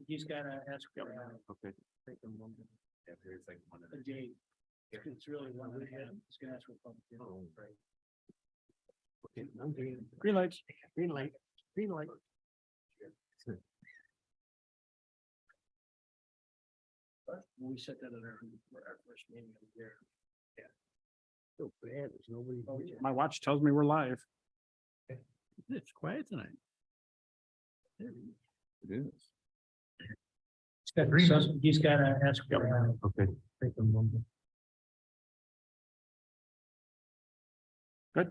He's got to ask. Okay. Yeah, there's like one of A date. It's really one and a half. He's gonna ask for public. hearing. Oh, okay, I'm green. Green lights. Green light, green light. We set that at our first meeting of the year. So bad, there's nobody. Oh, here. my watch tells me we're live. It's quiet tonight. it is. He's got to ask. Okay. Good.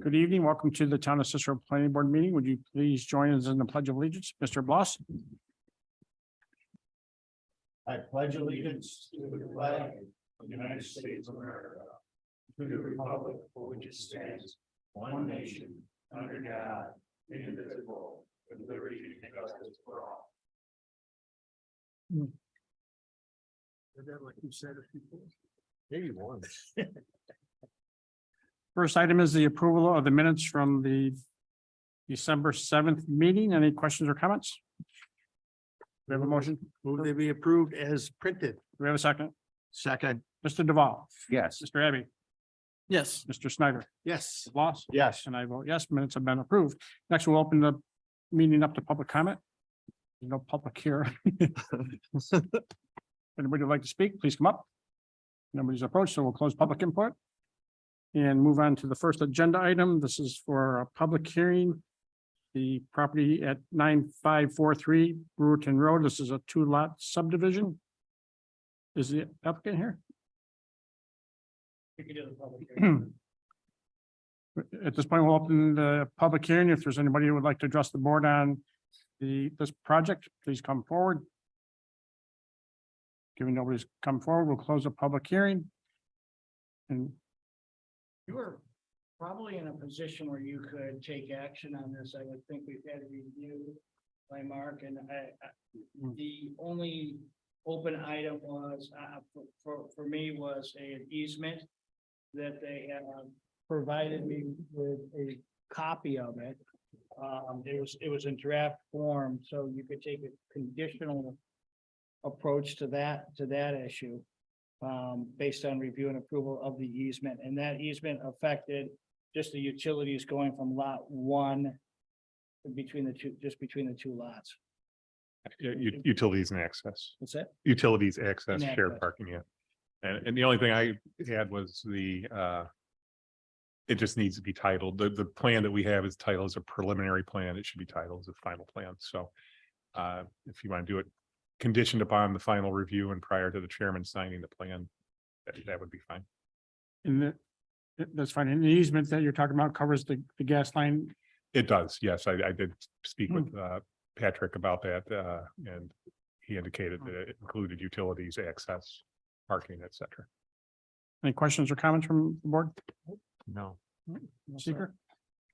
Good evening. Welcome to the Town of Cicero Planning Board meeting. Would you please join us in the Pledge of Allegiance? Mr. Bloss? I pledge allegiance to the flag of the United States of America, to the republic for which it stands, one nation, under God, indivisible, with liberty and justice for all. Like you said a few times. Maybe once. First item is the approval of the minutes from the December 7th meeting. Any questions or comments? We have a motion. Move they be approved as printed. Do we have a second? Second. Mr. Duval, Yes. Mr. Abbey, Yes. Mr. Snyder, Yes. Bloss, Yes. and I vote yes, minutes have been approved. Next, we'll open the meeting up to public comment. There's no public here. Anybody would like to speak, please come up. Nobody's approached, so we'll close public input. And move on to the first agenda item. This is for a public hearing. The property at 9543 Brewerton Road. This is a 2-lot subdivision. Is the applicant here? At this point, we'll open the public hearing. If there's anybody who would like to address the board on this project, please come forward. Given nobody's come forward, we'll close the public hearing. And you are probably in a position where you could take action on this. I would think we've had a review by Mark, and the only open item was, for me, was an easement that they have provided me with a copy of it. It was in draft form, so you could take a conditional approach to that issue based on review and approval of the easement, and that easement affected just the utilities going from lot 1 between the two lots. Utilities and access, What's that? utilities, access, And shared access. parking, yeah. And the only thing I had was it just needs to be titled. The plan that we have is titled as a preliminary plan. It should be titled as a final plan. So if you want to do it conditioned upon the final review and prior to the chairman signing the plan, that would be fine. And that's fine. And the easement that you're talking about covers the gas line. It does, yes. I did speak with Patrick about that, and he indicated that it included utilities, access, parking, et cetera. Any questions or comments from the board? No. Seeker?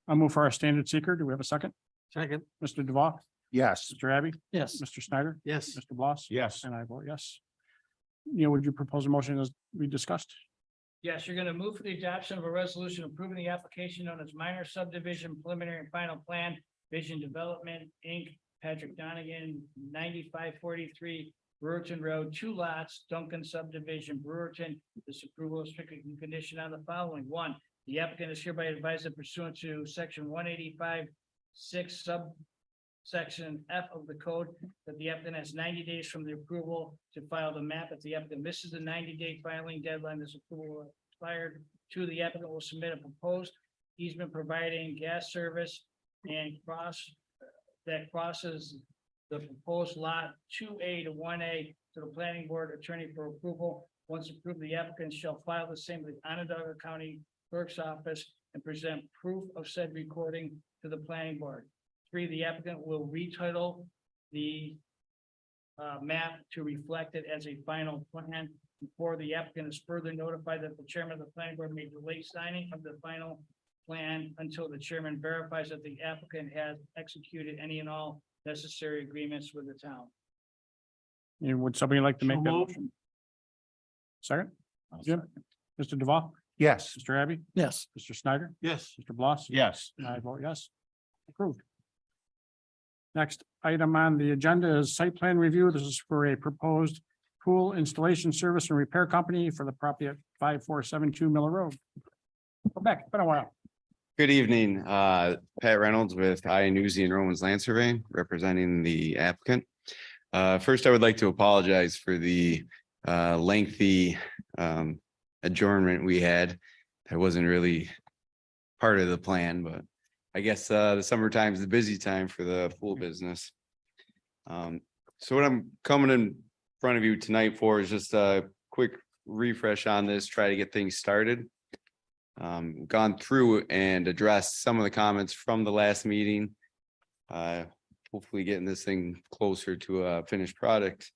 I'll move for our standard seeker. Do we have a second? Second. Mr. Duval, Yes. Mr. Abbey, Yes. Mr. Snyder, Yes. Mr. Bloss? Yes. And I vote yes. Neil, would you propose a motion as we discussed? Yes, you're gonna move for the adoption of a resolution approving the application known as minor subdivision preliminary and final plan, Vision Development, Inc., Patrick Donegan, 9543 Brewerton Road, 2 lots, Duncan subdivision, Brewerton. This approval is strictly conditioned on the following. 1, the applicant is hereby advised that pursuant to section 185(6) subsection F of the code, that the applicant has 90 days from the approval to file the map. If the applicant misses the 90-day filing deadline, this approval will expire. 2, the applicant will submit a proposed easement providing gas service and crosses the proposed lot 2A to 1A to the planning board attorney for approval. Once approved, the applicant shall file the same with the Onondaga County Clerk's Office and present proof of said recording to the planning board. 3, the applicant will retitle the map to reflect it as a final plan. 4, the applicant is further notified that the chairman of the planning board may delay signing of the final plan until the chairman verifies that the applicant has executed any and all necessary agreements with the town. And would somebody like to make So that moved. motion? Second? Jim? Mr. Duval, Yes. Mr. Abbey, Yes. Mr. Snyder, Yes. Mr. Bloss? Yes. And I vote yes. Approved. Next item on the agenda is site plan review. This is for a proposed pool installation service and repair company for the property at 5472 Miller Road. Go back, it's been a while. Good evening, Pat Reynolds with Newsy and Romans Land Surveying, representing the applicant. First, I would like to apologize for the lengthy adjournment we had. That wasn't really part of the plan, but I guess the summertime is the busy time for the pool business. So what I'm coming in front of you tonight for is just a quick refresh on this, try to get things started. Gone through and addressed some of the comments from the last meeting. Hopefully getting this thing closer to a finished product.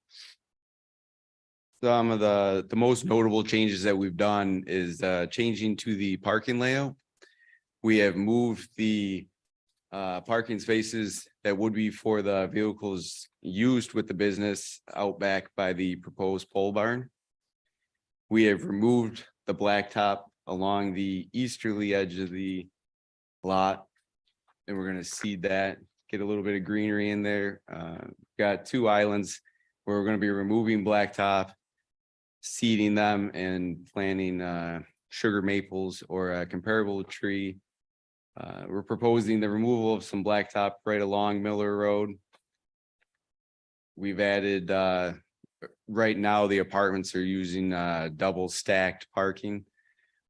Some of the most notable changes that we've done is changing to the parking layout. We have moved the parking spaces that would be for the vehicles used with the business out back by the proposed pole barn. We have removed the blacktop along the easterly edge of the lot. And we're gonna seed that, get a little bit of greenery in there. Got 2 islands where we're gonna be removing blacktop, seeding them and planting sugar maples or a comparable tree. We're proposing the removal of some blacktop right along Miller Road. We've added, right now, the apartments are using double stacked parking.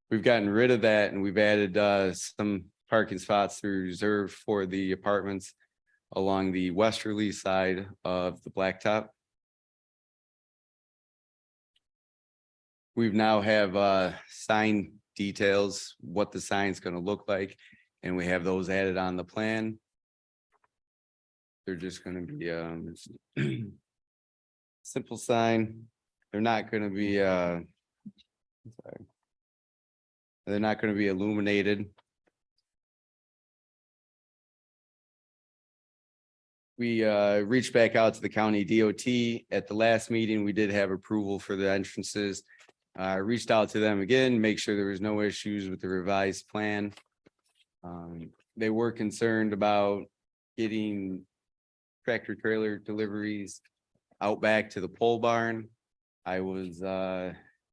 We've gotten rid of that and we've added some parking spots to reserve for the apartments along the westerly side of the blacktop. We've now have sign details, what the sign's gonna look like, and we have those added on the plan. They're just gonna be simple sign. They're not gonna be they're not going to be illuminated. We reached back out to the county DOT. At the last meeting, we did have approval for the entrances. Reached out to them again, make sure there was no issues with the revised plan. They were concerned about getting tractor trailer deliveries out back to the pole barn. I was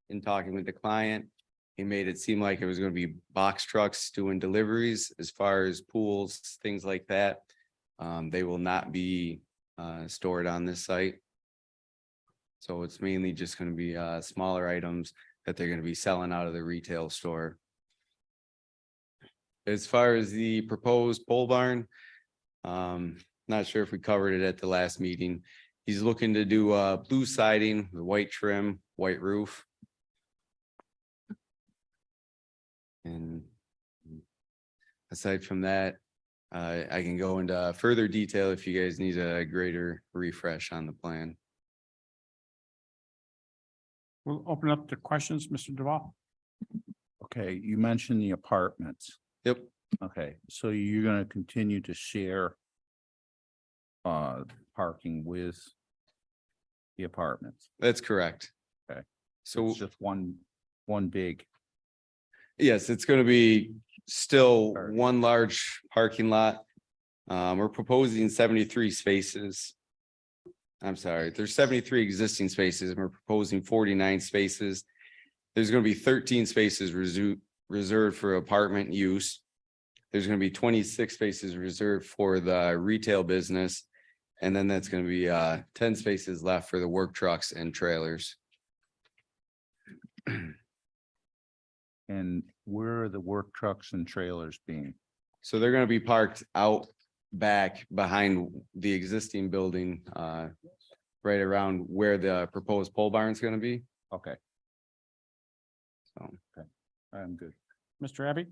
in talking with the client. He made it seem like it was going to be box trucks doing deliveries as far as pools, things like that. They will not be stored on this site. So it's mainly just going to be smaller items that they're going to be selling out of the retail store. As far as the proposed pole barn, not sure if we covered it at the last meeting. He's looking to do blue siding, with white trim, white roof. And aside from that, I can go into further detail if you guys need a greater refresh on the plan. We'll open up to questions, Mr. Duval. Okay, you mentioned the apartments. Yep, Okay, so you're gonna continue to share parking with the apartments. that's correct. Okay. So It's just one big, yes, it's going to be still Or- one large parking lot. We're proposing 73 spaces. I'm sorry, there's 73 existing spaces and we're proposing 49 spaces. There's going to be 13 spaces reserved for apartment use. There's going to be 26 spaces reserved for the retail business. And then that's going to be 10 spaces left for the work trucks and trailers. and where are the work trucks and trailers being? So they're going to be parked out back behind the existing building, right around where the proposed pole barn is going to be. Okay, So I'm good. Mr. Abbey?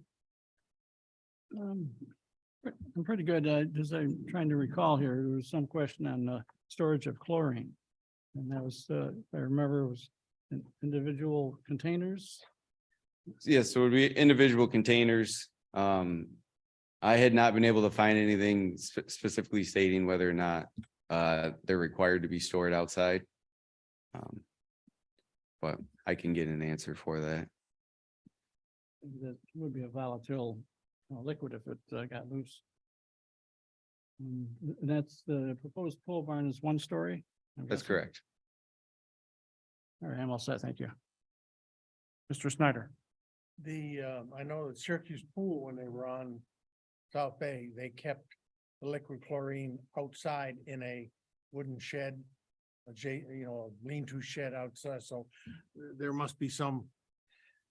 I'm pretty good. As I'm trying to recall here, there was some question on storage of chlorine. And that was, if I remember, it was in individual containers. yes, so it would be individual containers. I had not been able to find anything specifically stating whether or not they're required to be stored outside. But I can get an answer for that. That would be a volatile liquid if it got loose. And that's the proposed pole barn is 1 story? I'm That's guessing? correct. All right, I'm all set. Thank you. Mr. Snyder. I know that Syracuse Pool, when they were on South Bay, they kept the liquid chlorine outside in a wooden shed. A lean-to shed outside, so there must be some,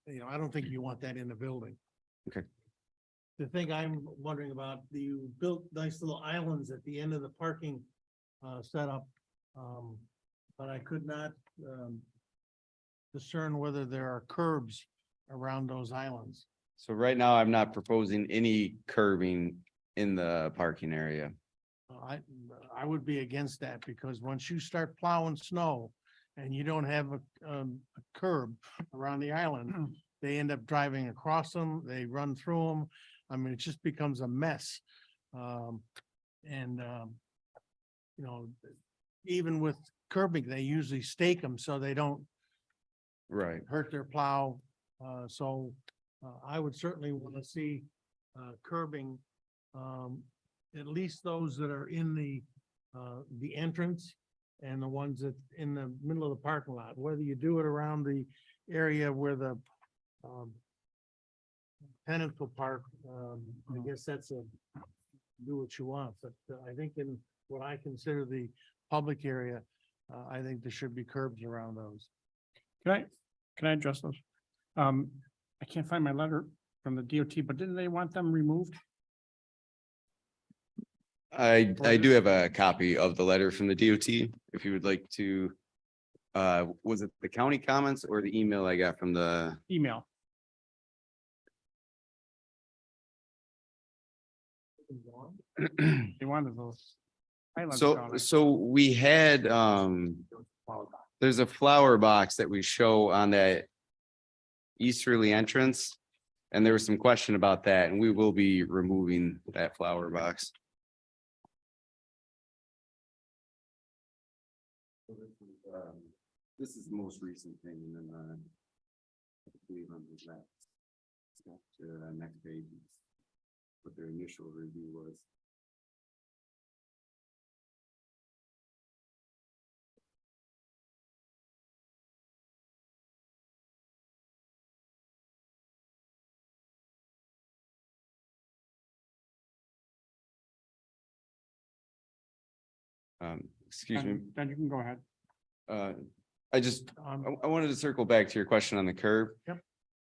I don't think you want that in the building. Okay. The thing I'm wondering about, you built nice little islands at the end of the parking setup. But I could not discern whether there are curbs around those islands. So right now, I'm not proposing any curbing in the parking area. I would be against that because once you start plowing snow and you don't have a curb around the island, they end up driving across them, they run through them. I mean, it just becomes a mess. Even with curbing, they usually stake them so they don't Right. hurt their plow. I would certainly want to see curbing, at least those that are in the entrance and the ones that in the middle of the parking lot, whether you do it around the area where the tenants will park, I guess that's do what you want, but I think in what I consider the public area, I think there should be curbs around those. Can I address those? I can't find my letter from the DOT, but didn't they want them removed? I do have a copy of the letter from the DOT, if you would like to. Was it the county comments or the email I got from the? Email. They wanted those. islands down there. So we had, there's a flower box that we show on that easterly entrance. And there was some question about that, and we will be removing that flower box. This is the most recent thing, and then, I believe on the next page, what their initial review was. Excuse me, Then you can go ahead. I wanted to circle back to your question on the curb. Yep.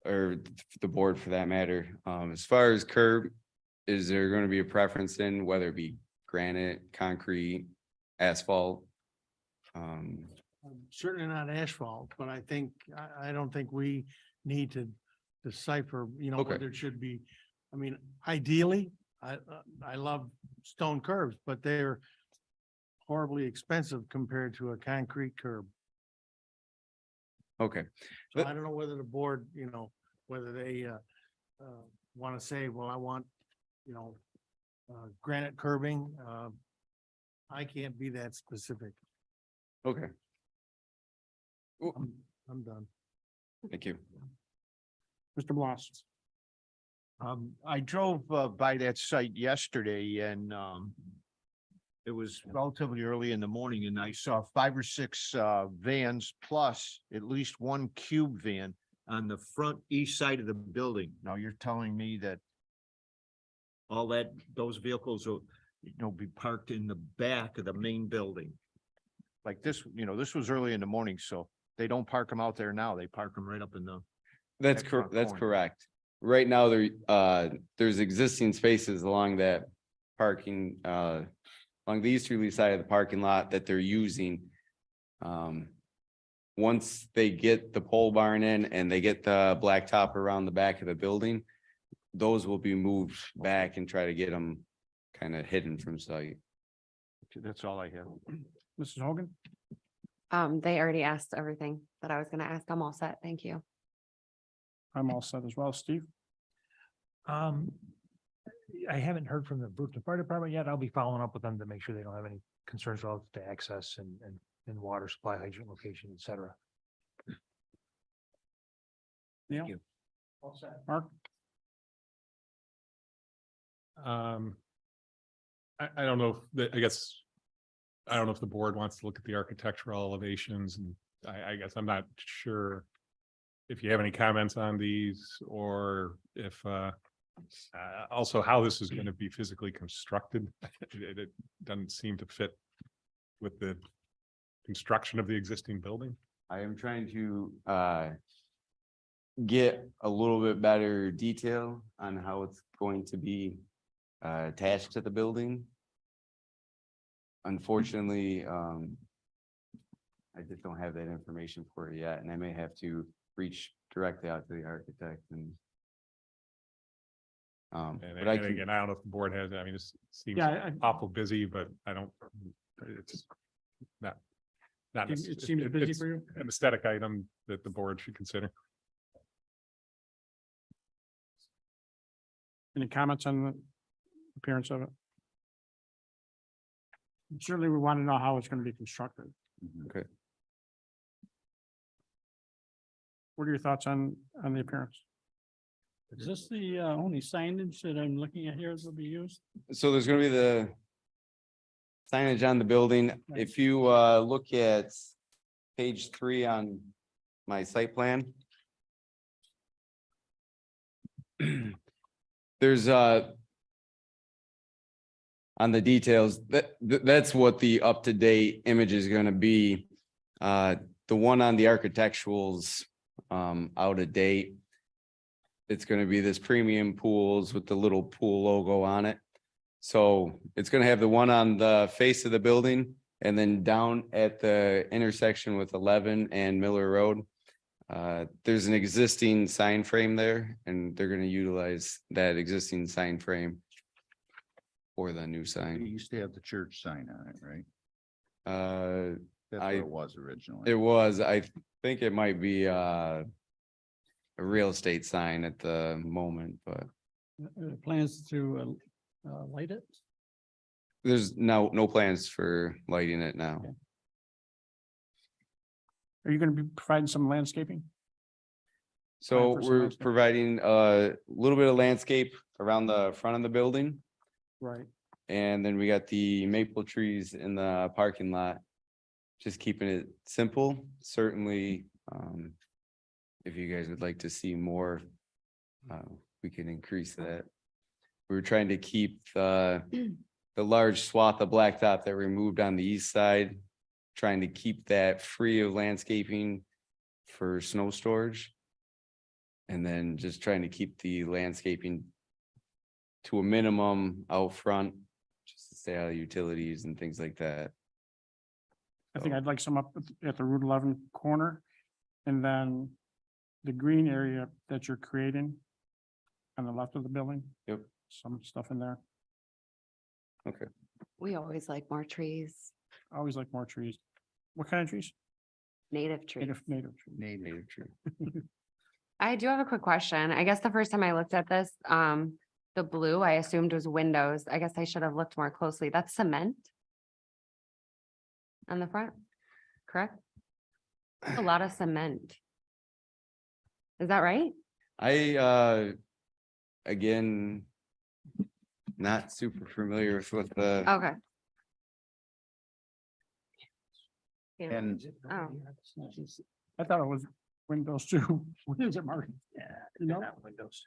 Or the board for that matter. As far as curb, is there going to be a preference in whether it be granite, concrete, asphalt? Certainly not asphalt, but I don't think we need to decipher, Okay. whether it should be. I mean, ideally, I love stone curbs, but they're horribly expensive compared to a concrete curb. Okay, So I don't know whether the board, whether they want to say, well, I want, granite curbing. I can't be that specific. okay, I'm done. thank you. Mr. Bloss. I drove by that site yesterday and it was relatively early in the morning and I saw 5 or 6 vans plus at least one cube van on the front east side of the building. Now you're telling me that those vehicles will, be parked in the back of the main building. Like this, this was early in the morning, so they don't park them out there now. They park them right up in the. That's Excellent that's point. correct. Right now, there's existing spaces along that parking, along the easterly side of the parking lot that they're using. Once they get the pole barn in and they get the blacktop around the back of the building, those will be moved back and try to get them kind of hidden from sight. That's all I have. Mrs. Hogan. They already asked everything that I was gonna ask. I'm all set. Thank you. I'm all set as well. Steve. I haven't heard from the Brooklyn Fire Department yet. I'll be following up with them to make sure they don't have any concerns relative to access and water supply, hydrant location, et cetera. Neil. you. All set. Mark. I don't know, I guess, I don't know if the board wants to look at the architectural elevations, and I guess I'm not sure if you have any comments on these, or if, also how this is gonna be physically constructed. It doesn't seem to fit with the construction of the existing building. I am trying to get a little bit better detail on how it's going to be attached to the building. Unfortunately, I just don't have that information for you yet, and I may have to reach directly out to the architect and. And But I and can, again, I don't know if the board has, I mean, this seems Yeah, awful busy, but I don't, it's not. Not. It seems busy it's for you? An aesthetic item that the board should consider. Any comments on the appearance of it? Certainly, we want to know how it's going to be constructed. okay. What are your thoughts on the appearance? Is this the only signage that I'm looking at here that will be used? So there's gonna be the signage on the building. If you look at page 3 on my site plan. There's on the details, that's what the up-to-date image is gonna be. The one on the architecturals out of date. It's gonna be this premium pools with the little pool logo on it. So it's gonna have the one on the face of the building, and then down at the intersection with 11 and Miller Road. There's an existing sign frame there, and they're gonna utilize that existing sign frame for the new It sign. used to have the church sign on it, right? That's I- what it was originally. It was, I think it might be a real estate sign at the moment, but Plans to light it? there's no plans for lighting it now. Okay. Are you going to be providing some landscaping? So for some we're landscape. providing a little bit of landscape around the front of the building. Right. And then we got the maple trees in the parking lot. Just keeping it simple, certainly, if you guys would like to see more, we can increase that. We were trying to keep the large swath of blacktop that we moved on the east side. Trying to keep that free of landscaping for snow storage. And then just trying to keep the landscaping to a minimum out front, just to stay out of utilities and things like that. I think I'd like some up at the Route 11 corner. And then the green area that you're creating on the left of the building. Yep. Some stuff in there. Okay. We always like more trees, I always like more trees. What kind of trees? native trees. Native trees. Native tree. I do have a quick question. I guess the first time I looked at this, the blue I assumed was windows. I guess I should have looked more closely. That's cement on the front, correct? A lot of cement. Is that right? Again, not super familiar with the, Okay. Yeah. And Oh. I thought it was windows too. What is it, Mark? Yeah. You know? Not windows.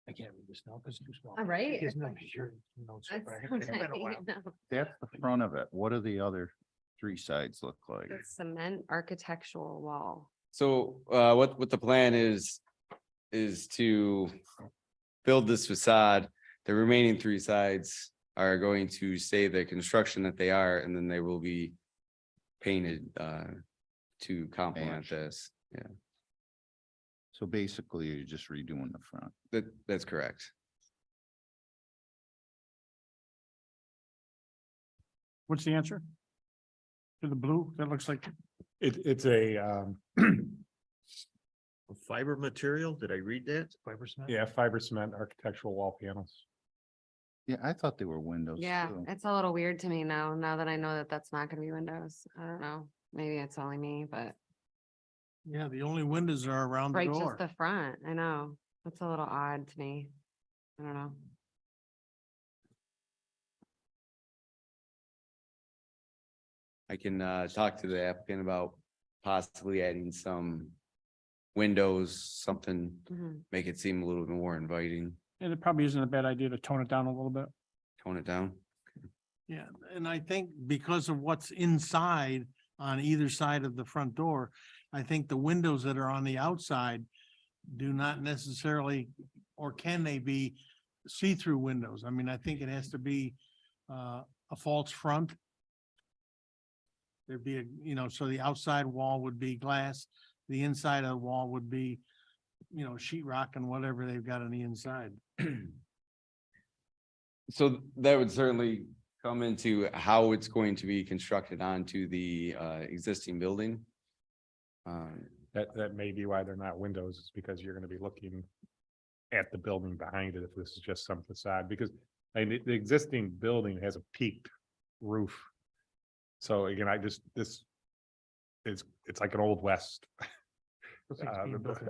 I can't read this now because it's too small. All right. It's not your notes, That's but I what haven't- it's been a I while. know. that's the front of it. What do the other 3 sides look like? The cement architectural wall. so what the plan is to build this facade. The remaining 3 sides are going to stay the construction that they are, and then they will be painted to complement Ash. this. Yeah, So basically, you're just redoing the front. that's correct. What's the answer? To the blue? That looks like, It's a, Fiber material, did I read that? Fiber cement? yeah, fiber cement architectural wall panels. Yeah, I thought they were windows. Yeah, too. it's a little weird to me now that I know that that's not gonna be windows. I don't know. Maybe it's only me, but Yeah, the only windows are around the right, just door. the front. I know. That's a little odd to me. I don't know. I can talk to the applicant about possibly adding some windows, something, Mhm. make it seem a little bit more inviting, And it probably isn't a bad idea to tone it down a little bit. tone it down. Yeah, and I think because of what's inside on either side of the front door, I think the windows that are on the outside do not necessarily, or can they be see-through windows? I mean, I think it has to be a false front. There'd be so the outside wall would be glass, the inside of the wall would be, sheetrock and whatever they've got on the inside. So that would certainly come into how it's going to be constructed onto the existing building. That may be why they're not windows, is because you're gonna be looking at the building behind it if this is just some facade, because I mean, the existing building has a peaked roof. So again, it's like an old west Looks like it's being built in-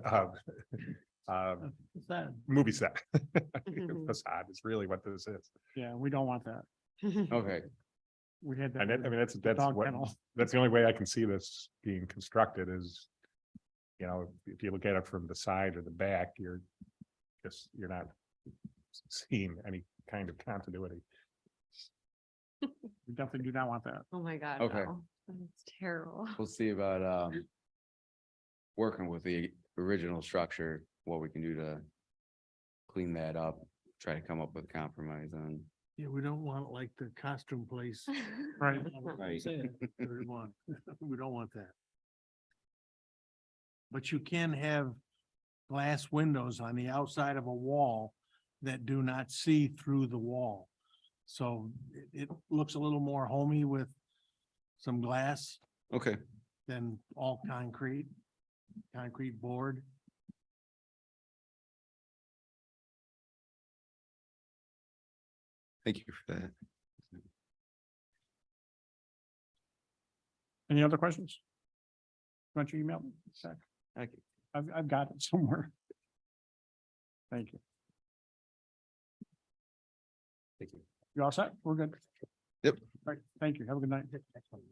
Is that, movie set. Mhm. Facade is really what this is. yeah, we don't want that. Okay, We had that. And I mean, that's dog what, kennel. that's the only way I can see this being constructed is, if you look at it from the side or the back, you're not seeing any kind of continuity. We definitely do not want that. Oh, my God. Okay. no. That's terrible. we'll see about working with the original structure, what we can do to clean that up, try to come up with a compromise on. Yeah, we don't want it like the costume place. Right. Right. We don't want that. But you can have glass windows on the outside of a wall that do not see through the wall. So it looks a little more homey with some glass Okay, than all concrete board. thank you for that. Any other questions? Want your email? Sec. Thank you. I've got it somewhere. Thank you. Thank you. You all set? We're good. Yep. All right, thank you. Have a good night.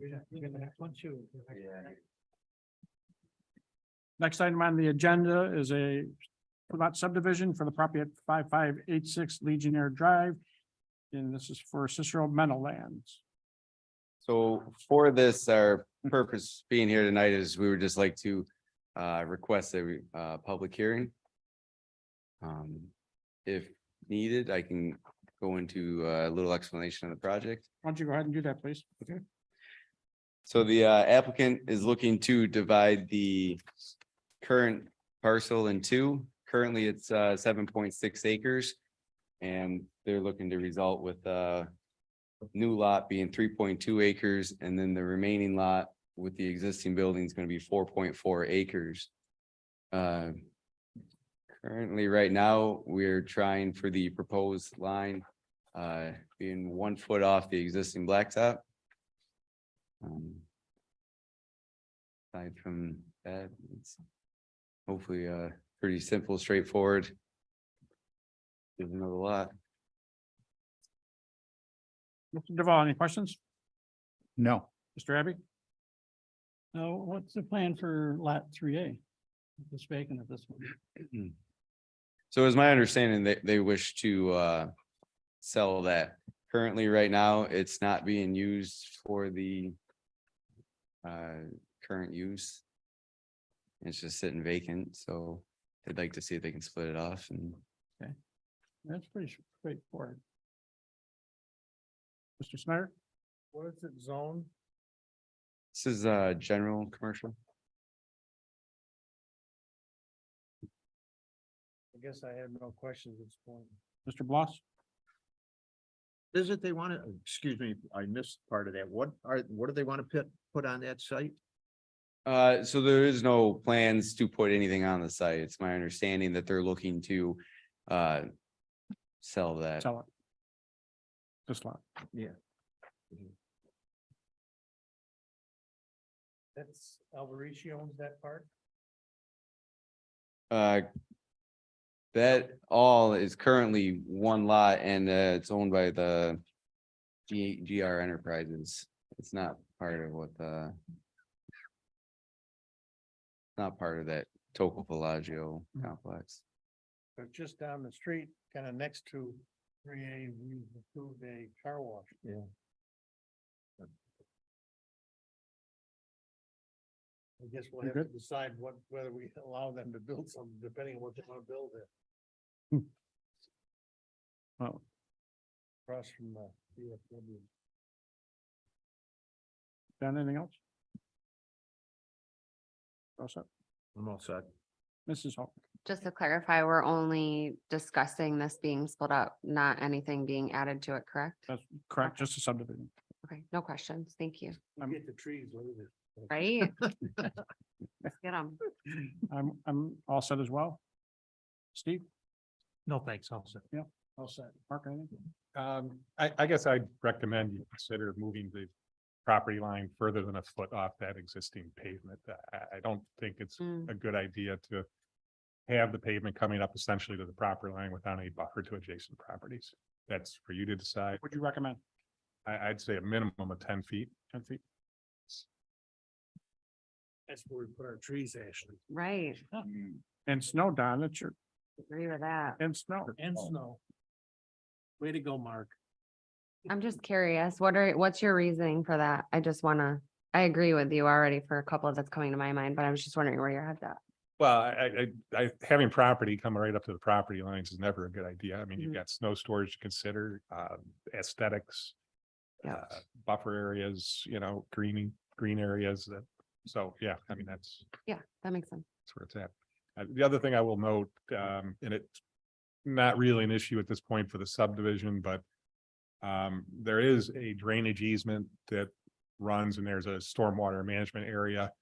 You got the next one too. Next item on the agenda is a lot subdivision for the property at 5586 Legionnaire Drive. And this is for Cicero Meadowlands. So for this, our purpose being here tonight is we would just like to request a public hearing. If needed, I can go into a little explanation of the project. Why don't you go ahead and do that, please? Okay. So the applicant is looking to divide the current parcel in two. Currently, it's 7.6 acres. And they're looking to result with a new lot being 3.2 acres, and then the remaining lot with the existing building is going to be 4.4 acres. Currently, right now, we're trying for the proposed line being 1 foot off the existing blacktop. Aside from that, it's hopefully pretty simple, straightforward. There's another lot. Mr. Duval, any questions? No. Mr. Abbey? No, what's the plan for lot 3A? It's vacant at this one. So it was my understanding that they wish to sell that. Currently, right now, it's not being used for the current use. It's just sitting vacant, so they'd like to see if they can split it off and That's pretty straightforward. Mr. Snyder? What is it zone? this is general commercial. I guess I have no questions at this point. Mr. Bloss? Is it they want to, excuse me, I missed part of that. What do they want to put on that site? So there is no plans to put anything on the site. It's my understanding that they're looking to sell that. Sell it. This lot. Yeah. That's Alvarici owns that part? That all is currently one lot and it's owned by the GR Enterprises. It's not part of what the. Not part of that Tocopelagio complex. But just down the street, kind of next to 3A, we approved a car wash. Yeah. I guess we'll You have to good? decide whether we allow them to build something, depending on what they want to build there. Well, Across from VFW. done anything else? All set. I'm all set. Mrs. Hall. Just to clarify, we're only discussing this being split up, not anything being added to it, correct? That's correct, just a subdivision. Okay, no questions. Thank you. Get the trees later. Right? Let's get them. I'm all set as well. Steve, No, thanks, also. all set. Mark, anything? I guess I'd recommend you consider moving the property line further than a foot off that existing pavement. I don't think it's Mm. a good idea to have the pavement coming up essentially to the property line without any buffer to adjacent properties. That's for you to decide. Would you recommend I'd say a minimum of 10 feet. 10 feet? That's where we put our trees, Ashley. Right. And snow, Don, it's your, Agree with that. and snow. And snow. Way to go, Mark. I'm just curious, what's your reasoning for that? I agree with you already for a couple that's coming to my mind, but I was just wondering where your head's at. Well, having property come right up to the property lines is never a good idea. I mean, you've Mhm. got snow storage to consider, aesthetics. Yeah. Buffer areas, green areas that, so, yeah, I mean, that's Yeah, that makes sense. where it's at. The other thing I will note, and it's not really an issue at this point for the subdivision, but there is a drainage easement that runs and there's a stormwater management area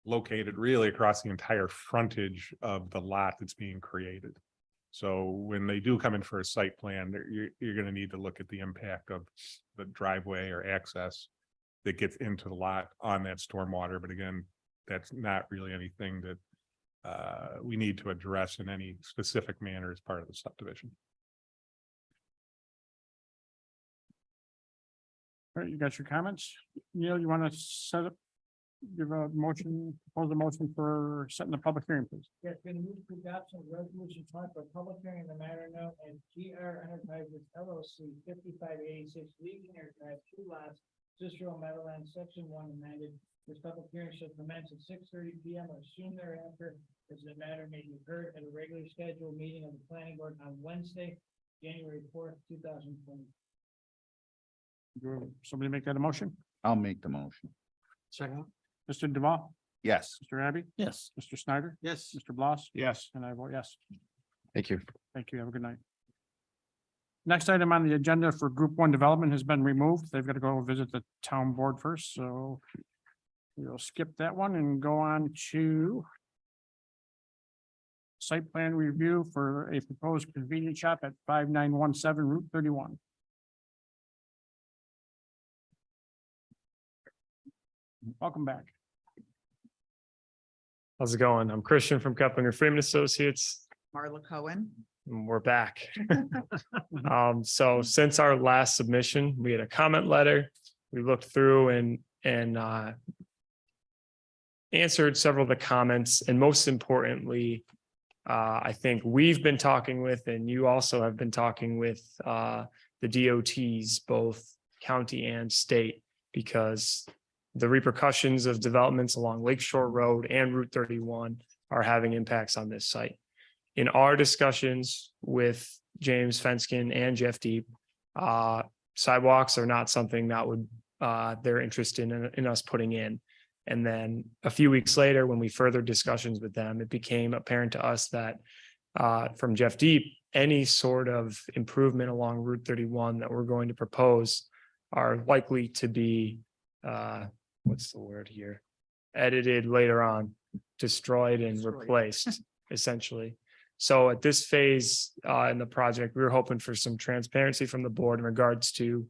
located really across the entire frontage of the lot that's being created. So when they do come in for a site plan, you're going to need to look at the impact of the driveway or access that gets into the lot on that stormwater. But again, that's not really anything that we need to address in any specific manner as part of the subdivision. All right, you got your comments? Neil, you want to give a motion, propose a motion for setting the public hearing, please? Yes, been moved to adoption of resolution twenty for public hearing in the matter known as GR Enterprises LLC 5586 Legionnaire Drive, 2 lots, Cicero Meadowland, section 1 amended. This public hearing shall commence at 6:30 PM or soon thereafter, as the matter may be heard at a regularly scheduled meeting of the planning board on Wednesday, January 4th, 2020. Somebody make that a motion? I'll make the motion. Second. Mr. Duval, Yes. Mr. Abbey, Yes. Mr. Snyder, Yes. Mr. Bloss, Yes. and I vote yes. Thank you. Thank you. Have a good night. Next item on the agenda for Group 1 development has been removed. They've got to go visit the town board first, so we'll skip that one and go on to site plan review for a proposed convenience shop at 5917 Route 31. Welcome back. How's it going? I'm Christian from Keplinger Freeman Associates. Marla Cohen. And we're back. So since our last submission, we had a comment letter. We looked through and answered several of the comments, and most importantly, I think we've been talking with, and you also have been talking with the DOTs, both county and state, because the repercussions of developments along Lakeshore Road and Route 31 are having impacts on this site. In our discussions with James Fenskin and Jeff Deep, sidewalks are not something that would they're interested in us putting in. And then a few weeks later, when we furthered discussions with them, it became apparent to us that from Jeff Deep, any sort of improvement along Route 31 that we're going to propose are likely to be what's the word here? Edited later on, destroyed and replaced, essentially. So at this phase in the project, we were hoping for some transparency from the board in regards to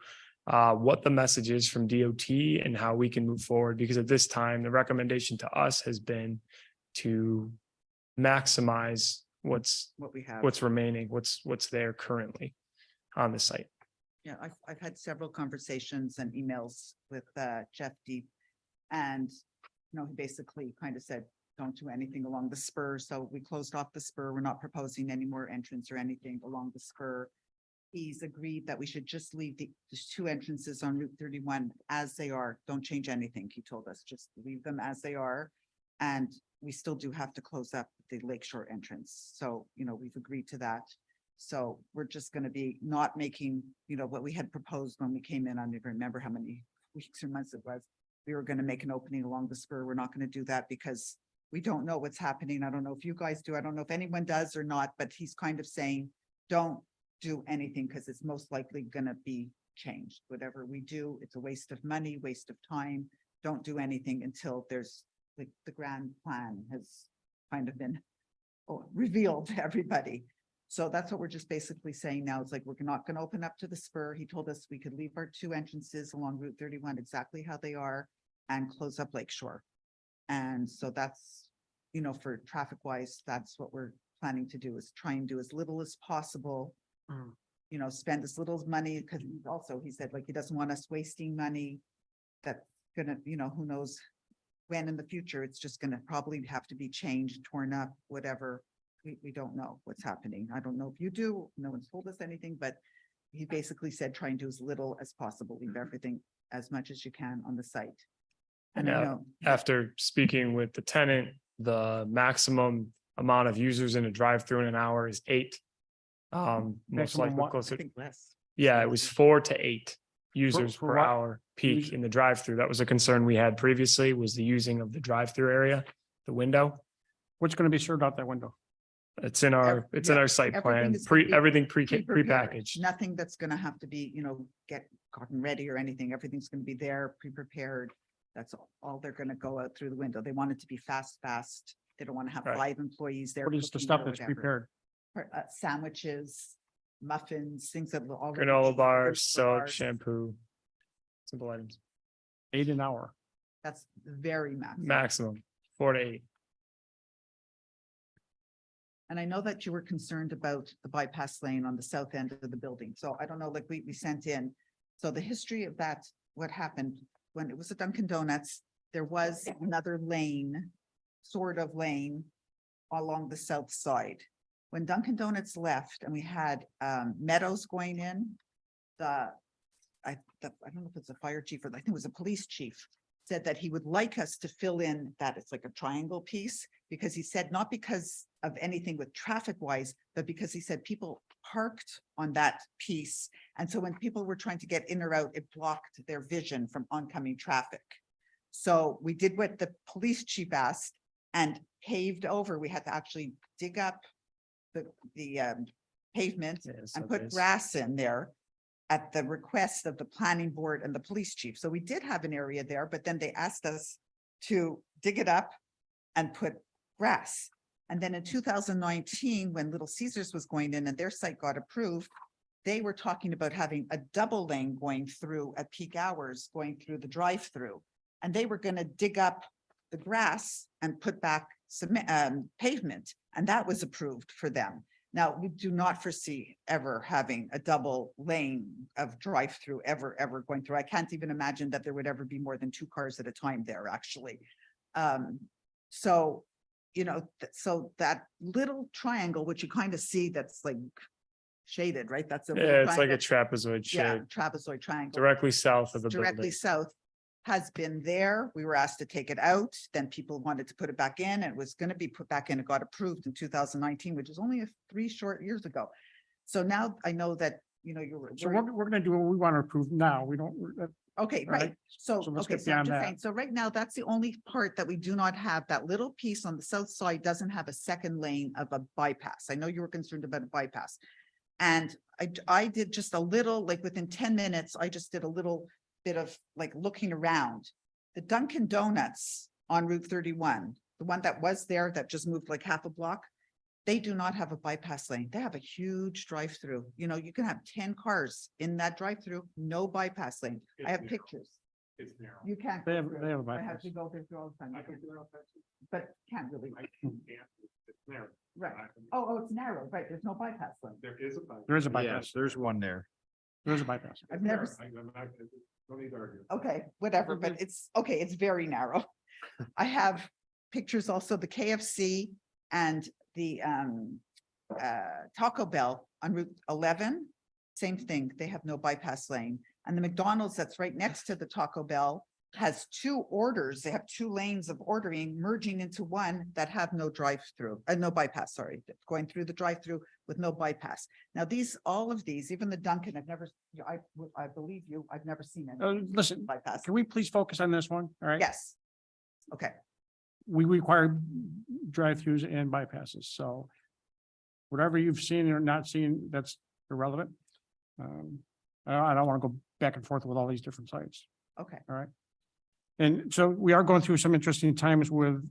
what the message is from DOT and how we can move forward. Because at this time, the recommendation to us has been to maximize What we have. what's remaining, what's there currently on the site. Yeah, I've had several conversations and emails with Jeff Deep. And, he basically kind of said, don't do anything along the spur. So we closed off the spur. We're not proposing any more entrance or anything along the spur. He's agreed that we should just leave there's two entrances on Route 31 as they are. Don't change anything. He told us, just leave them as they are. And we still do have to close up the Lakeshore entrance. So, we've agreed to that. So we're just going to be not making, what we had proposed when we came in. I don't even remember how many weeks or months it was. We were going to make an opening along the spur. We're not going to do that because we don't know what's happening. I don't know if you guys do. I don't know if anyone does or not, but he's kind of saying, don't do anything because it's most likely going to be changed. Whatever we do, it's a waste of money, waste of time. Don't do anything until there's the grand plan has kind of been revealed to everybody. So that's what we're just basically saying now. It's like, we're not going to open up to the spur. He told us we could leave our two entrances along Route 31 exactly how they are and close up Lakeshore. And so that's, for traffic wise, that's what we're planning to do, is try and do as little as possible. Spend as little money, because he said he doesn't want us wasting money. That's gonna, who knows when in the future, it's just gonna probably have to be changed, torn up, whatever. We don't know what's happening. I don't know if you do. No one's told us anything, but he basically said, try and do as little as possible, leave everything as much as you can on the site. And I know, After speaking with the tenant, the maximum amount of users in a drive-through in an hour is 8. Most Maximum likely what? I closer. think less. Yeah, it was 4 to 8 users for per what? hour peak in the drive-through. That was a concern we had previously, was the using of the drive-through area, the window. What's going to be served out that window? It's in our site everything plan, is gonna be everything Pre-prepared. pre-packaged. Nothing that's gonna have to be, get gotten ready or anything. Everything's gonna be there, pre-prepared. That's all they're gonna go out through the window. They want it to be fast. They don't want to have Right. 5 employees there. What is the cooking stuff or that's whatever. prepared? Sandwiches, muffins, things that will already. Granola be- bars, granola soap, bars. shampoo. Simple items, 8 an hour. That's very maximum. maximum 4 to 8. And I know that you were concerned about the bypass lane on the south end of the building. So I don't know, we sent in. So the history of that, what happened when it was a Dunkin' Donuts, there was another lane, sort of lane along the south side. When Dunkin' Donuts left and we had Meadows going in, I don't know if it's a fire chief or I think it was a police chief, said that he would like us to fill in that it's like a triangle piece, because he said not because of anything with traffic wise, but because he said people parked on that piece. And so when people were trying to get in or out, it blocked their vision from oncoming traffic. So we did what the police chief asked and paved over. We had to actually dig up the pavement and put grass in there at the request of the planning board and the police chief. So we did have an area there, but then they asked us to dig it up and put grass. And then in 2019, when Little Caesars was going in and their site got approved, they were talking about having a double lane going through at peak hours, going through the drive-through. And they were going to dig up the grass and put back cement, pavement, and that was approved for them. Now, we do not foresee ever having a double lane of drive-through ever going through. I can't even imagine that there would ever be more than 2 cars at a time there, actually. So, so that little triangle, which you kind of see that's like shaded, right? That's a little Yeah, it's like a triangle. trapezoid Yeah, shape trapezoid triangle. directly south of the Directly building. south has been there. We were asked to take it out. Then people wanted to put it back in. It was going to be put back in. It got approved in 2019, which is only 3 short years ago. So now I know that, you were. So we're going to do what we want to approve now. We don't, Okay, All right. right. So, So let's okay, get so I'm beyond just that. saying, so right now, that's the only part that we do not have. That little piece on the south side doesn't have a second lane of a bypass. I know you were concerned about a bypass. And I did just a little, within 10 minutes, I just did a little bit of looking around. The Dunkin' Donuts on Route 31, the one that was there that just moved half a block, they do not have a bypass lane. They have a huge drive-through. You can have 10 cars in that drive-through, no bypass lane. I have pictures. It's narrow. You can't. They go have- through they it. have a I have bypass. to go there through all the time. I can do it all that. But can't really. It's narrow. Right. Oh, it's narrow, right? There's no bypass lane. There is a. there is a Yes, bypass. there's one there. There's a bypass. I've never, okay, whatever, but it's, okay, it's very narrow. I have pictures also, the KFC and the Taco Bell on Route 11. Same thing, they have no bypass lane. And the McDonald's that's right next to the Taco Bell has two orders. They have two lanes of ordering merging into one that have no drive-through, no bypass, sorry, going through the drive-through with no bypass. Now these, all of these, even the Dunkin', I've never, I believe you, I've never seen any Listen, bypass. can we please focus on this one? All right. Yes. Okay, We require drive-throughs and bypasses, so whatever you've seen or not seen, that's irrelevant. I don't want to go back and forth with all these different sites. okay. All right. And so we are going through some interesting times with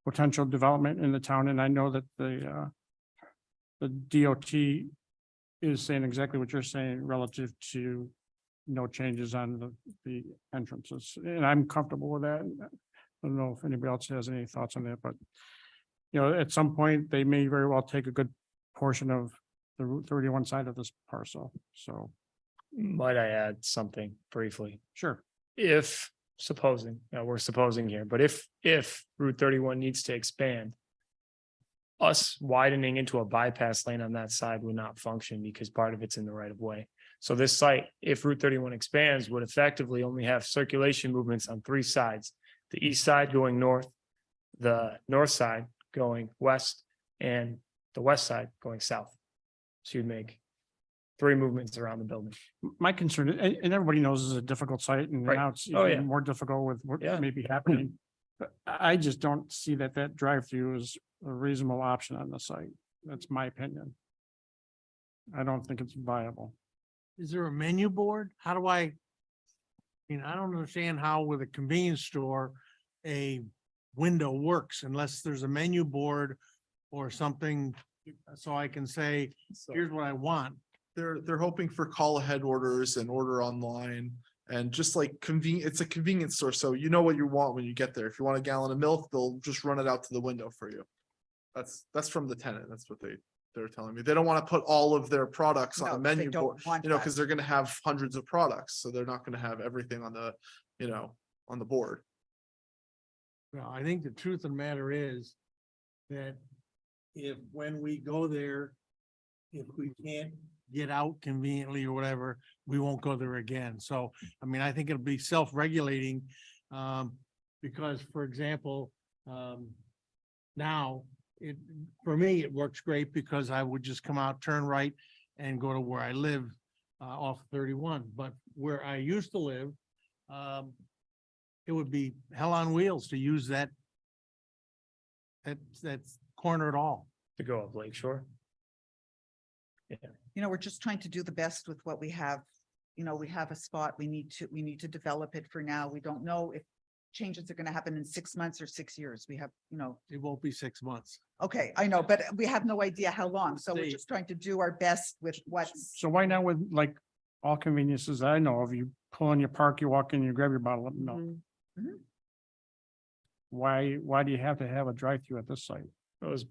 potential development in the town, and I know that the DOT is saying exactly what you're saying relative to no changes on the entrances, and I'm comfortable with that. I don't know if anybody else has any thoughts on that, but you know, at some point, they may very well take a good portion of the Route 31 side of this parcel, so, Might I add something briefly? sure. If supposing, now we're supposing here, but if Route 31 needs to expand, us widening into a bypass lane on that side would not function because part of it's in the right of way. So this site, if Route 31 expands, would effectively only have circulation movements on three sides. The east side going north, the north side going west, and the west side going south. So you'd make three movements around the building. My concern, and everybody knows this is a difficult site, and Right. now it's Oh, even yeah. more difficult with what Yeah. may be happening. But I just don't see that drive-through is a reasonable option on the site. That's my opinion. I don't think it's viable. Is there a menu board? How do I mean, I don't understand how with a convenience store, a window works unless there's a menu board or something. So I can say, here's what I want. They're hoping for call ahead orders and order online. And just like it's a convenience store, so you know what you want when you get there. If you want a gallon of milk, they'll just run it out to the window for you. That's from the tenant. That's what they're telling me. They don't want to put all of their products on No, a they menu don't board, want you know, that. because they're gonna have hundreds of products, so they're not gonna have everything on the, you know, on the board. Well, I think the truth of the matter is that if, when we go there, if we can't get out conveniently or whatever, we won't go there again. So, I mean, I think it'll be self-regulating. Because, for example, now for me, it works great because I would just come out, turn right and go to where I live, off 31. But where I used to live, it would be hell on wheels to use that corner at all. To go up Lakeshore. You know, we're just trying to do the best with what we have. You know, we have a spot, we need to develop it for now. We don't know if changes are gonna happen in 6 months or 6 years. We have, you know, It won't be 6 months. okay, I know, but we have no idea how long. So we're They- just trying to do our best with what's. So why not with like all conveniences I know of, you pull in your park, you walk in, you grab your bottle of milk. Mhm. Why do you have to have a drive-through at this site? It was.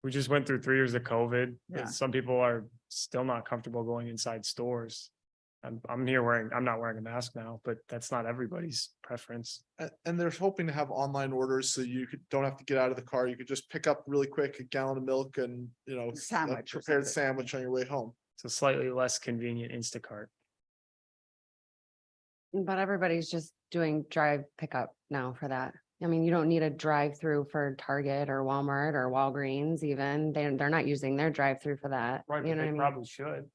We just went through 3 years of COVID. Yeah. Some people are still not comfortable going inside stores. I'm not wearing a mask now, but that's not everybody's preference. And they're hoping to have online orders, so you don't have to get out of the car. You could just pick up really quick a gallon of milk and, you know, Sandwich or prepared something. sandwich on your way home. It's a slightly less convenient Instacart. But everybody's just doing drive pickup now for that. I mean, you don't need a drive-through for Target or Walmart or Walgreens even. They're not using their drive-through for that. Right, You but know they what I mean? probably should.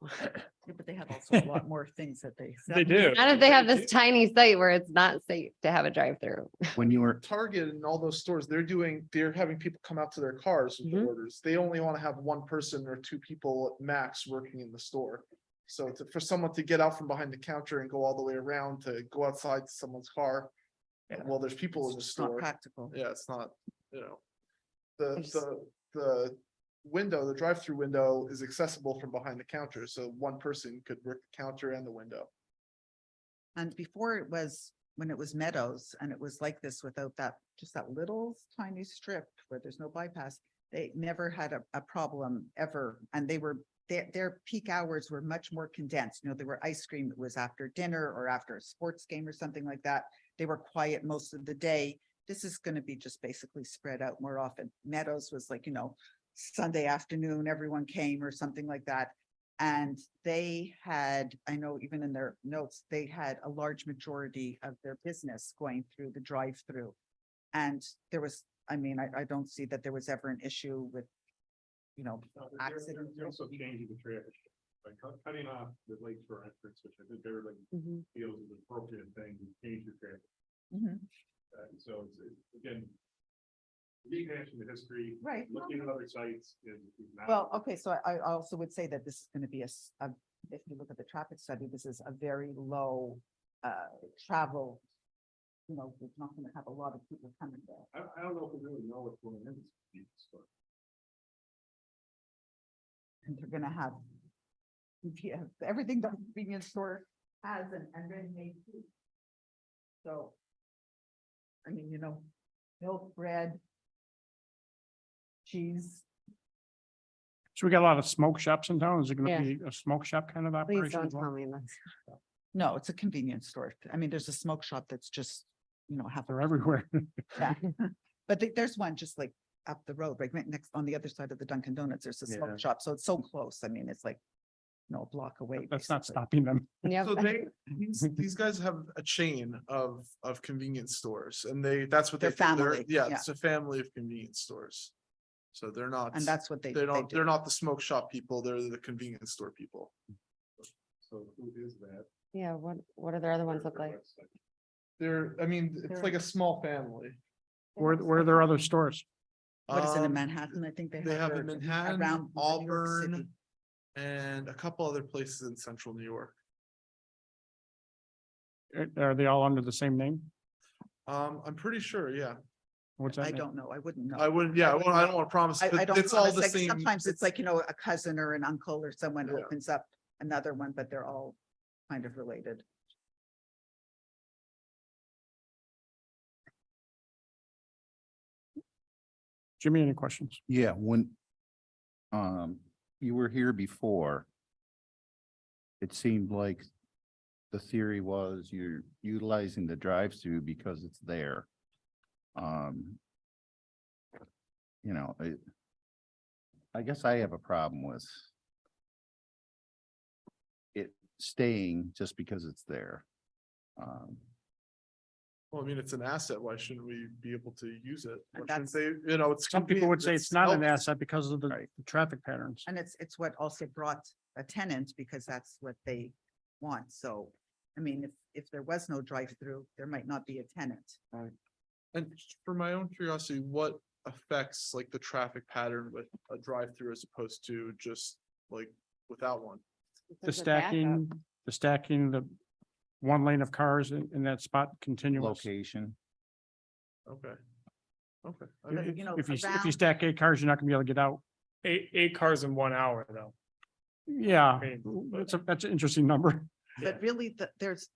Yeah, but they have also a lot more things that they. They do. Not if they have this tiny site where it's not safe to have a drive-through. When you were, Target and all those stores, they're having people come out to their cars with the Mhm. orders. They only want to have one person or two people at max working in the store. So for someone to get out from behind the counter and go all the way around to go outside to someone's car. Yeah. Well, there's people in the It's not store. practical. Yeah, it's not, you know. I just- The window, the drive-through window is accessible from behind the counter, so one person could work the counter and the window. And before it was, when it was Meadows and it was like this without that, just that little tiny strip where there's no bypass, they never had a problem ever. And they were their peak hours were much more condensed. You know, there were ice cream, it was after dinner or after a sports game or something like that. They were quiet most of the day. This is gonna be just basically spread out more often. Meadows was like, you know, Sunday afternoon, everyone came or something like that. And they had, I know even in their notes, they had a large majority of their business going through the drive-through. And there was, I mean, I don't see that there was ever an issue with, you know, accidents. They're also changing the traffic, like cutting off the lakes for entrance, which I think everybody Mhm. feels is an appropriate thing to change the traffic. Mhm. So it's again, rehashing the history, Right. looking at other sites is not. Well, okay, so I also would say that this is gonna be if you look at the traffic study, this is a very low travel. You know, it's not gonna have a lot of people coming there. I don't know if we really know what's going in this convenience store. And they're gonna have. Yeah, everything the convenience store has and then made too. So. I mean, you know, milk, bread. Cheese. So we got a lot of smoke shops in town. Is it Yeah. gonna be a smoke shop kind of Please operation? don't as well? tell me this. No, it's a convenience store. I mean, there's a smoke shop that's just, you know, half. They're everywhere. Yeah. But there's one just like up the road, right next on the other side of the Dunkin' Donuts, there's a Yeah. smoke shop. So it's so close. I mean, it's like. No, a block away. That's not basically. stopping them. Yep. So these guys have a chain of convenience stores and that's what They're do. family, Yeah, yeah. it's a family of convenience stores. So they're not. And that's what they They're do. not the smoke shop people, they're the convenience store people. So who is that? Yeah, what do their other ones look like? I mean, it's They're- like a small family. Where are their other stores? What is it in Um, Manhattan? I think They have in theirs Manhattan, around New York Auburn, City. and a couple other places in central New York. Are they all under the same name? I'm pretty sure, yeah. What's that? I name? don't know. I wouldn't know. I wouldn't, yeah, I don't want to promise, I but don't. it's all promise, the like, same. Sometimes it's like, you know, a cousin or an uncle or someone Yeah. opens up another one, but they're all kind of related. Jimmy, any questions? Yeah, when you were here before, it seemed like the theory was you're utilizing the drive-through because it's there. You know, I guess I have a problem with it staying just because it's there. Well, I mean, it's an asset. Why shouldn't we be able to use it? Why And shouldn't that's- they, you know, it's. Some people would say it's not an helped. asset because of the Right. the traffic patterns. And it's what also brought a tenant because that's what they want. So, I mean, if there was no drive-through, there might not be a tenant. And for my own curiosity, what affects like the traffic pattern with a drive-through as opposed to just like without one? The stacking, the one lane of cars in that spot continuous. Location. Okay. Okay. But, you know, If you around- stack 8 cars, you're not gonna be able to get out. Eight cars in 1 hour, though. Yeah, mean, that's an interesting number. But really, there's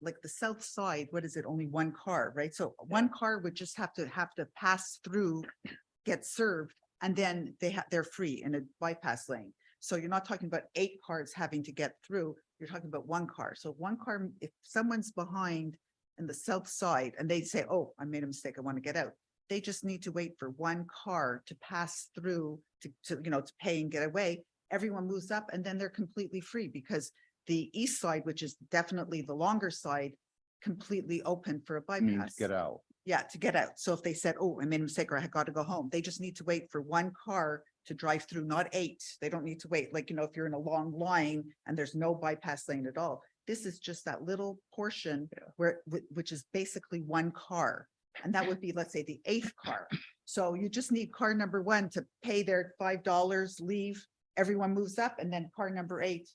like the south side, what is it, only one car, right? So one car would just have to pass through, get served, and then they're free in a bypass lane. So you're not talking about 8 cars having to get through, you're talking about one car. So one car, if someone's behind in the south side and they say, oh, I made a mistake, I want to get out. They just need to wait for one car to pass through to pay and get away. Everyone moves up and then they're completely free because the east side, which is definitely the longer side, completely open for a Means bypass. get out. Yeah, to get out. So if they said, oh, I made a mistake or I got to go home, they just need to wait for one car to drive through, not 8. They don't need to wait. Like, if you're in a long line and there's no bypass lane at all. This is just that little portion which is basically one car. And that would be, let's say, the 8th car. So you just need car number 1 to pay their $5, leave, everyone moves up, and then car number 8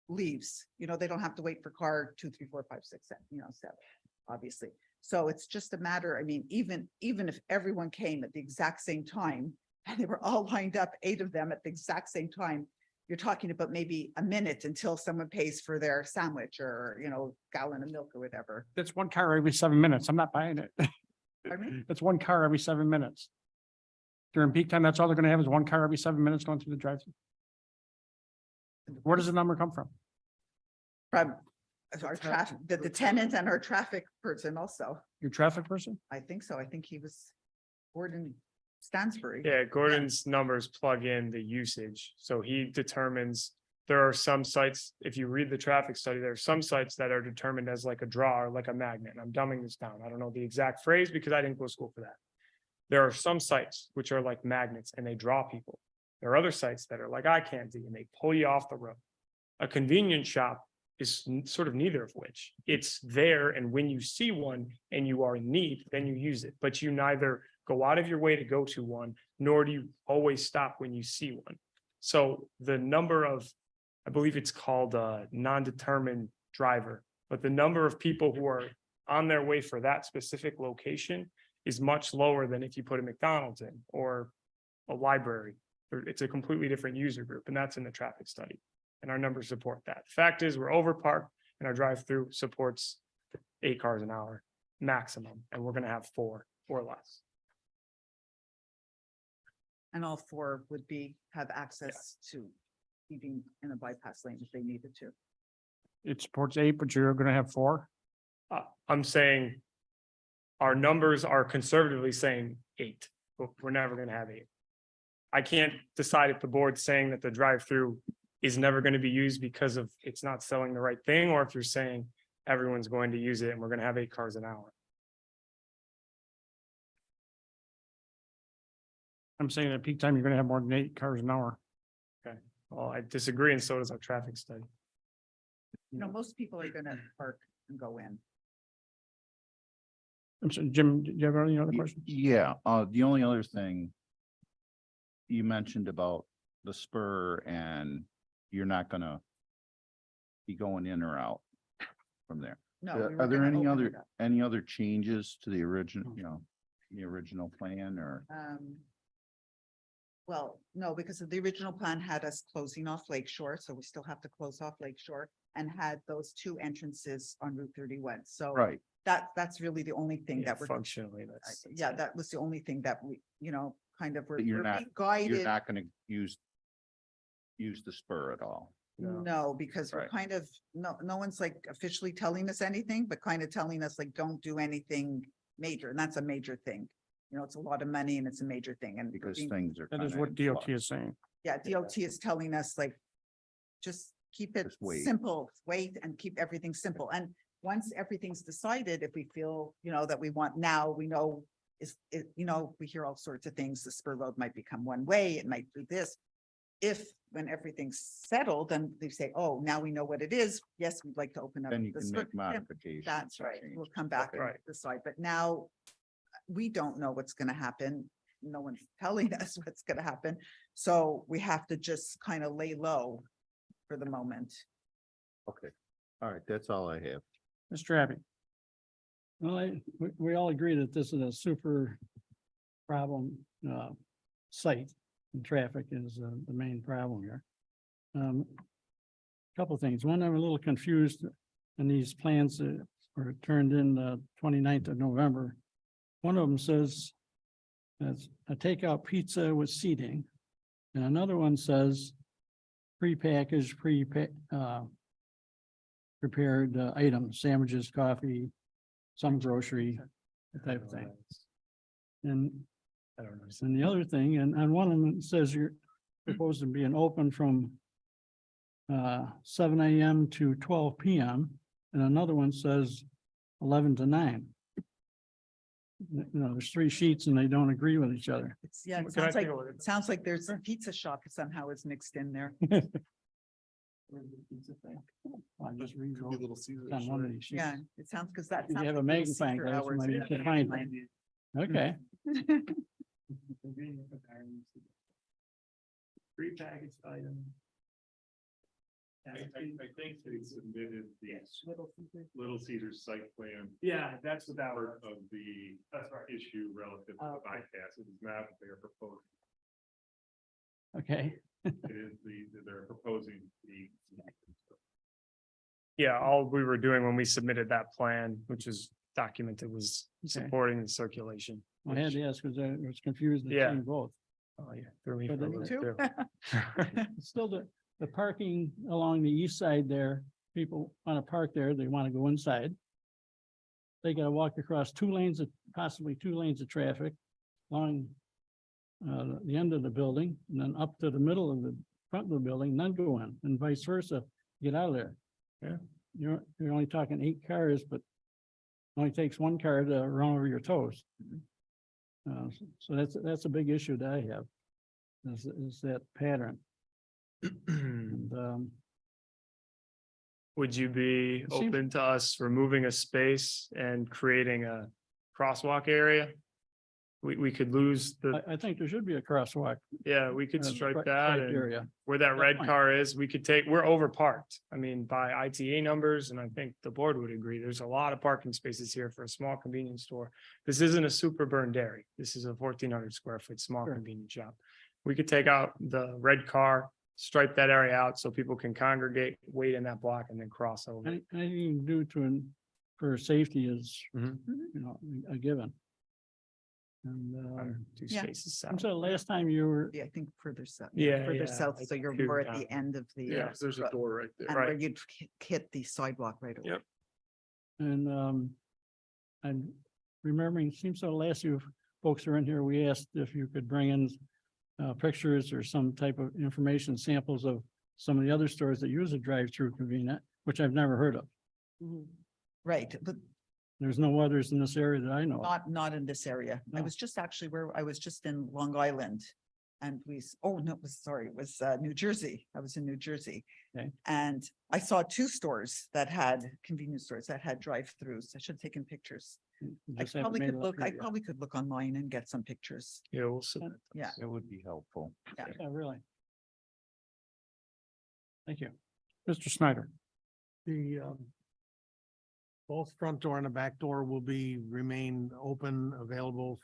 leaves. They don't have to wait for car 2, 3, 4, 5, 6, 7, 7, obviously. So it's just a matter, I mean, even if everyone came at the exact same time and they were all lined up, 8 of them at the exact same time, you're talking about maybe a minute until someone pays for their sandwich or, gallon of milk or whatever. That's one car every 7 minutes. I'm not buying it. Pardon me? That's one car every 7 minutes. During peak time, that's all they're gonna have is one car every 7 minutes going through the drive-through. Where does the number come from? From our traffic, the tenant and our traffic person also. Your traffic person? I think so. I think he was Gordon Stansbury. Yeah, Gordon's numbers plug in the usage, so he determines. There are some sites, if you read the traffic study, there are some sites that are determined as like a draw or like a magnet. And I'm dumbing this down. I don't know the exact phrase because I didn't go to school for that. There are some sites which are like magnets and they draw people. There are other sites that are like eye candy and they pull you off the road. A convenience shop is sort of neither of which. It's there, and when you see one and you are in need, then you use it. But you neither go out of your way to go to one, nor do you always stop when you see one. So the number of, I believe it's called a non-determined driver, but the number of people who are on their way for that specific location is much lower than if you put a McDonald's in or a library. It's a completely different user group, and that's in the traffic study. And our numbers support that. Fact is, we're over parked and our drive-through supports 8 cars an hour maximum, and we're gonna have 4 or less. And all 4 would have access to even in a bypass lane if they needed to. It supports 8, but you're gonna have 4? I'm saying our numbers are conservatively saying 8, but we're never gonna have 8. I can't decide if the board's saying that the drive-through is never gonna be used because of it's not selling the right thing, or if you're saying everyone's going to use it and we're gonna have 8 cars an hour. I'm saying at peak time, you're gonna have more than 8 cars an hour. Well, I disagree, and so does our traffic study. You know, most people are gonna park and go in. I'm sorry, Jim, do you have any other questions? Yeah, the only other thing you mentioned about the spur and you're not gonna be going in or out from there. No. we were Are there gonna open it up. any other changes to the original, the original plan or? Well, no, because the original plan had us closing off Lake Shore, so we still have to close off Lake Shore and had those 2 entrances on Route 31. So Right, that's really the only thing Yeah, that we're, functionally, that's. yeah, that was the only thing that we, kind of were But you're we're not- being you're guided. not gonna use the spur at all. No, because we're Right. kind of, no one's like officially telling us anything, but kind of telling us like, don't do anything major. And that's a major thing. It's a lot of money and it's a major thing. And Because being- things are. That is kinda what in DOT flux. is saying. yeah, DOT is telling us like, just keep it Just wait. simple, wait and keep everything simple. And once everything's decided, if we feel, that we want now, we know we hear all sorts of things. The spur road might become one way, it might do this. If when everything's settled, then they say, oh, now we know what it is. Yes, we'd like to open up. Then you the can spur- make yeah, modifications. That's or right. change. We'll come back and Right. decide, but now we don't know what's gonna happen. No one's telling us what's gonna happen. So we have to just kind of lay low for the moment. Okay, all right, that's all I have. Mr. Abbey, Well, we all agree that this is a super problem, site, and traffic is the main problem here. Couple of things. One, I'm a little confused in these plans that were turned in the 29th of November. One of them says that's a takeout pizza with seating. And another one says prepackaged, prepared items, sandwiches, coffee, some grocery, that type of thing. And I don't know. and the other thing, and on one of them it says you're supposed to be an open from 7 AM to 12 PM, and another one says 11 to 9. There's 3 sheets and they don't agree with each other. It's, yeah, Can I take a look at it sounds like there's a pizza shop somehow is mixed in there. I'll just read Could be over Little Caesars. on one of right? these sheets. Yeah, it sounds, because that. If you sounds have a like Little magnifying Caesar glass, hours. maybe you can find it. Okay, Prepackaged item. I think they submitted the Little Caesars site plan Yeah, that's what that was. part of the issue relative to the Okay. bypass. It is not what they are proposing. okay. It is they're proposing the. Yeah, all we were doing when we submitted that plan, which is documented, was Okay. supporting the circulation. I had to ask because I was confused. Yeah. Between both. Oh, yeah. Threw me But for a then loop, Too. too. Still, the parking along the east side there, people want to park there, they want to go inside. They gotta walk across possibly two lanes of traffic along the end of the building and then up to the middle of the front of the building, and then go in and vice versa, get out of there. Yeah. You're only talking 8 cars, but only takes 1 car to run over your toes. So that's a big issue that I have, is that pattern. And, Would you be It seems- open to us removing a space and creating a crosswalk area? We could lose the, I think there should be a crosswalk. yeah, we could stripe that striped and area. where that That's red fine. car is, we could take, we're over parked. I mean, by ITA numbers, and I think the board would agree, there's a lot of parking spaces here for a small convenience store. This isn't a super burn dairy. This is a 1,400 square foot small Sure. convenience shop. We could take out the red car, stripe that area out so people can congregate, wait in that block and then cross over. Anything you can do for safety is, Mhm. you know, a given. And, Two Yeah. spaces I'm south. sorry, last time you were, Yeah, I think further south. Yeah, Further yeah, south, I so you're could more at down. the end of the. Yeah, 'cause there's a road, door right there. And where Right. you'd hit the sidewalk right away. Yep. and, I'm remembering, seems so last you folks were in here, we asked if you could bring in pictures or some type of information samples of some of the other stores that use a drive-through convenient, which I've never heard of. Right, but There's no others in this area that I know of. not in this area. I No. was just actually I was just in Long Island. And it was New Jersey. I was in New Jersey. Okay. And I saw 2 stores that had convenience stores that had drive-throughs. I should have taken pictures. I Just haven't probably made could it up look, here I yet. probably could look online and get some pictures. Yeah, we'll submit. Yeah. That would be helpful. Yeah, really. Thank you. Mr. Snyder. The both front door and the back door will remain open, available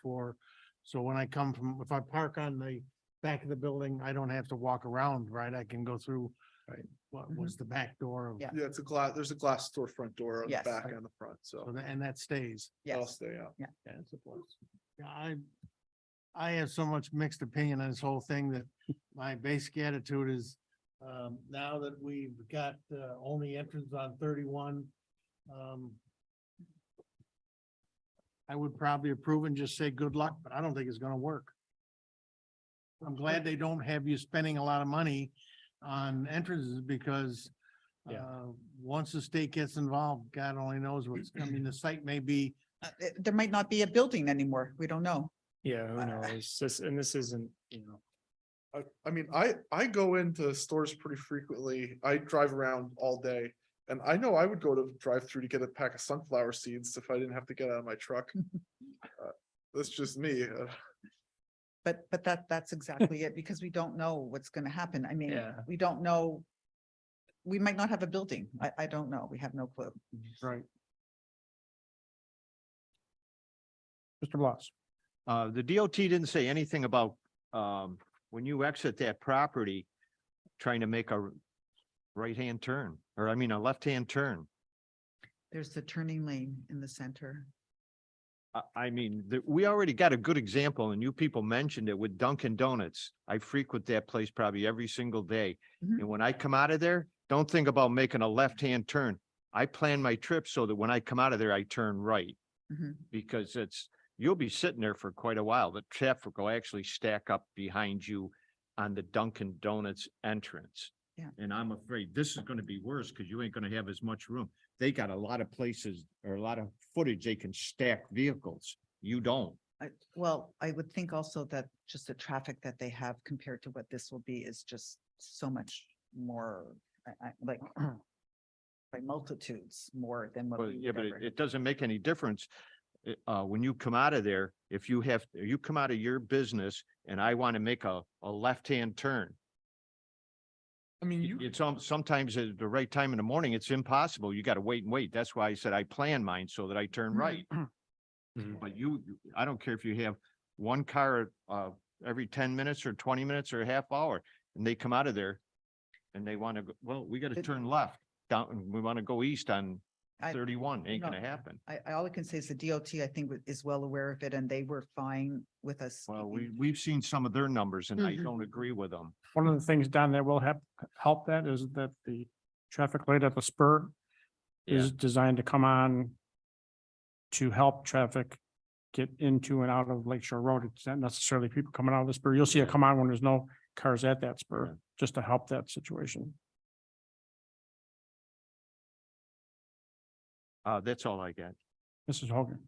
so when I come if I park on the back of the building, I don't have to walk around, right? I can go through. Right. What was the back door of? Yeah. Yeah, there's a glass door front door on the Yes. back and the front, so And that stays. that'll Yes. stay out. Yeah, it's a plus. Yeah, I have so much mixed opinion on this whole thing that my basic attitude is, now that we've got, only entrance on 31, I would probably approve and just say good luck, but I don't think it's gonna work. I'm glad they don't have you spending a lot of money on entrances because, once the state gets involved, God only knows the site may be. There might not be a building anymore. We don't know. Yeah, who knows? And this isn't, I mean, I go into stores pretty frequently. I drive around all day. And I know I would go to drive-through to get a pack of sunflower seeds if I didn't have to get out of my truck. That's just me. But that's exactly it, because we don't know what's gonna happen. I mean, Yeah. we don't know. We might not have a building. I don't know. We have no clue. Right. Mr. Bloss. The DOT didn't say anything about, when you exit that property, trying to make a right-hand turn, or I mean, a left-hand turn. There's the turning lane in the center. I mean, we already got a good example and you people mentioned it with Dunkin' Donuts. I frequent that place probably every single day. Mhm. And when I come out of there, don't think about making a left-hand turn. I plan my trip so that when I come out of there, I turn right. Mhm. Because you'll be sitting there for quite a while. The traffic will actually stack up behind you on the Dunkin' Donuts entrance. Yeah. And I'm afraid this is gonna be worse because you ain't gonna have as much room. They got a lot of places or a lot of footage they can stack vehicles. You don't. I would think also that just the traffic that they have compared to what this will be is just so much more, like by multitudes more than what. Well, we yeah, would but ever it doesn't make any difference. When you come out of there, if you come out of your business and I want to make a left-hand turn. I mean, It's sometimes at the right time in the morning, it's impossible. You got to wait and wait. That's why I said I plan mine so that I turn right. Mhm. But I don't care if you have one car, every 10 minutes or 20 minutes or a half hour and they come out of there and they want to go, well, we got to It- turn left down and we want to go east on I- 31 ain't no, gonna happen. all I can say is the DOT, I think, is well aware of it and they were fine with us. Well, keeping- we've seen some of their numbers and I Mhm. don't agree with them. One of the things down there will help that is that the traffic light at the spur is designed to come on to help traffic get into and out of Lakeshore Road. It's not necessarily people coming out of the spur. You'll see it come on when there's no cars at that spur, just to help that situation. That's all I got. Mrs. Hogan.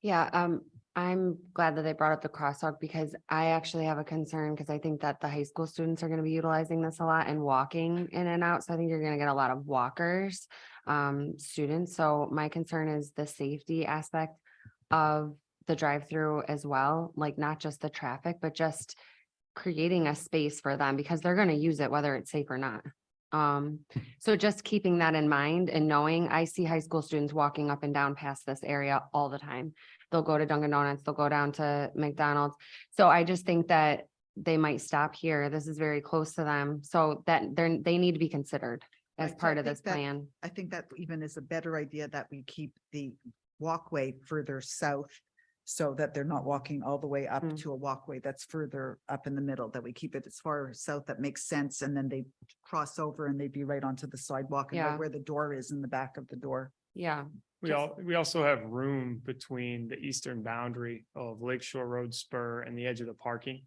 Yeah, I'm glad that they brought up the crosswalk because I actually have a concern because I think that the high school students are gonna be utilizing this a lot and walking in and out. So I think you're gonna get a lot of walkers, students. So my concern is the safety aspect of the drive-through as well, like not just the traffic, but just creating a space for them because they're gonna use it whether it's safe or not. So just keeping that in mind and knowing I see high school students walking up and down past this area all the time. They'll go to Dunkin' Donuts, they'll go down to McDonald's. So I just think that they might stop here. This is very close to them. So that they need to be considered as Right, so part I of this think that- plan. I think that even is a better idea that we keep the walkway further south so that they're not walking all the way up Mm. to a walkway that's further up in the middle, that we keep it as far south that makes sense, and then they cross over and they'd be right onto the sidewalk and right Yeah. where the door is in the back of the door. Yeah, We also have room between the eastern boundary of Lakeshore Road spur and the edge of the parking.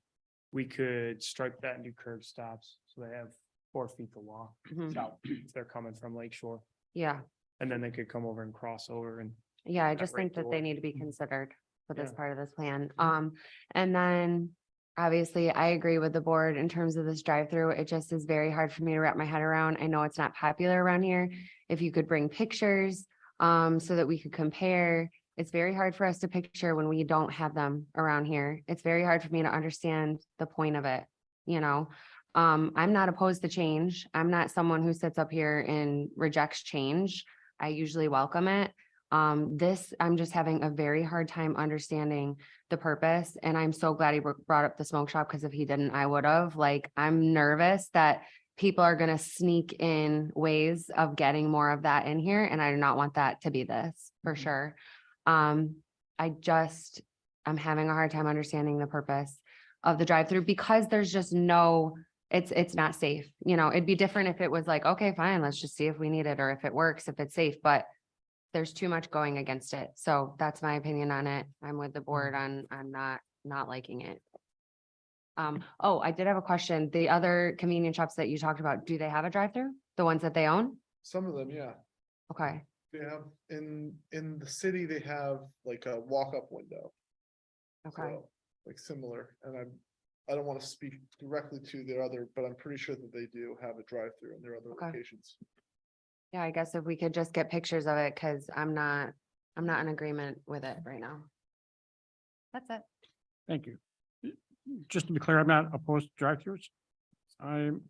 We could stripe that and do curb stops, so they have 4 feet to walk Mhm. south if they're coming from Lakeshore. yeah, And then they could come over and cross over and yeah. I that just right think that they door. need to be considered for this Yeah. part of this plan. And then obviously I agree with the board in terms of this drive-through. It just is very hard for me to wrap my head around. I know it's not popular around here. If you could bring pictures, so that we could compare. It's very hard for us to picture when we don't have them around here. It's very hard for me to understand the point of it, you know? I'm not opposed to change. I'm not someone who sits up here and rejects change. I usually welcome it. I'm just having a very hard time understanding the purpose, and I'm so glad he brought up the smoke shop, because if he didn't, I would have. Like, I'm nervous that people are gonna sneak in ways of getting more of that in here, and I do not want that to be this, for sure. I'm having a hard time understanding the purpose of the drive-through because there's just no, it's not safe. You know, it'd be different if it was like, okay, fine, let's just see if we need it or if it works, if it's safe, but there's too much going against it. So that's my opinion on it. I'm with the board on not liking it. Oh, I did have a question. The other convenience shops that you talked about, do they have a drive-through? The ones that they own? Some of them, yeah. Okay, They have, in the city, they have like a walk-up window. okay. So, like similar, and I don't want to speak directly to their other, but I'm pretty sure that they do have a drive-through in their other Okay. locations. Yeah, I guess if we could just get pictures of it, because I'm not in agreement with it right now. That's it. Thank you. Just to be clear, I'm not opposed to drive-throughs. I'm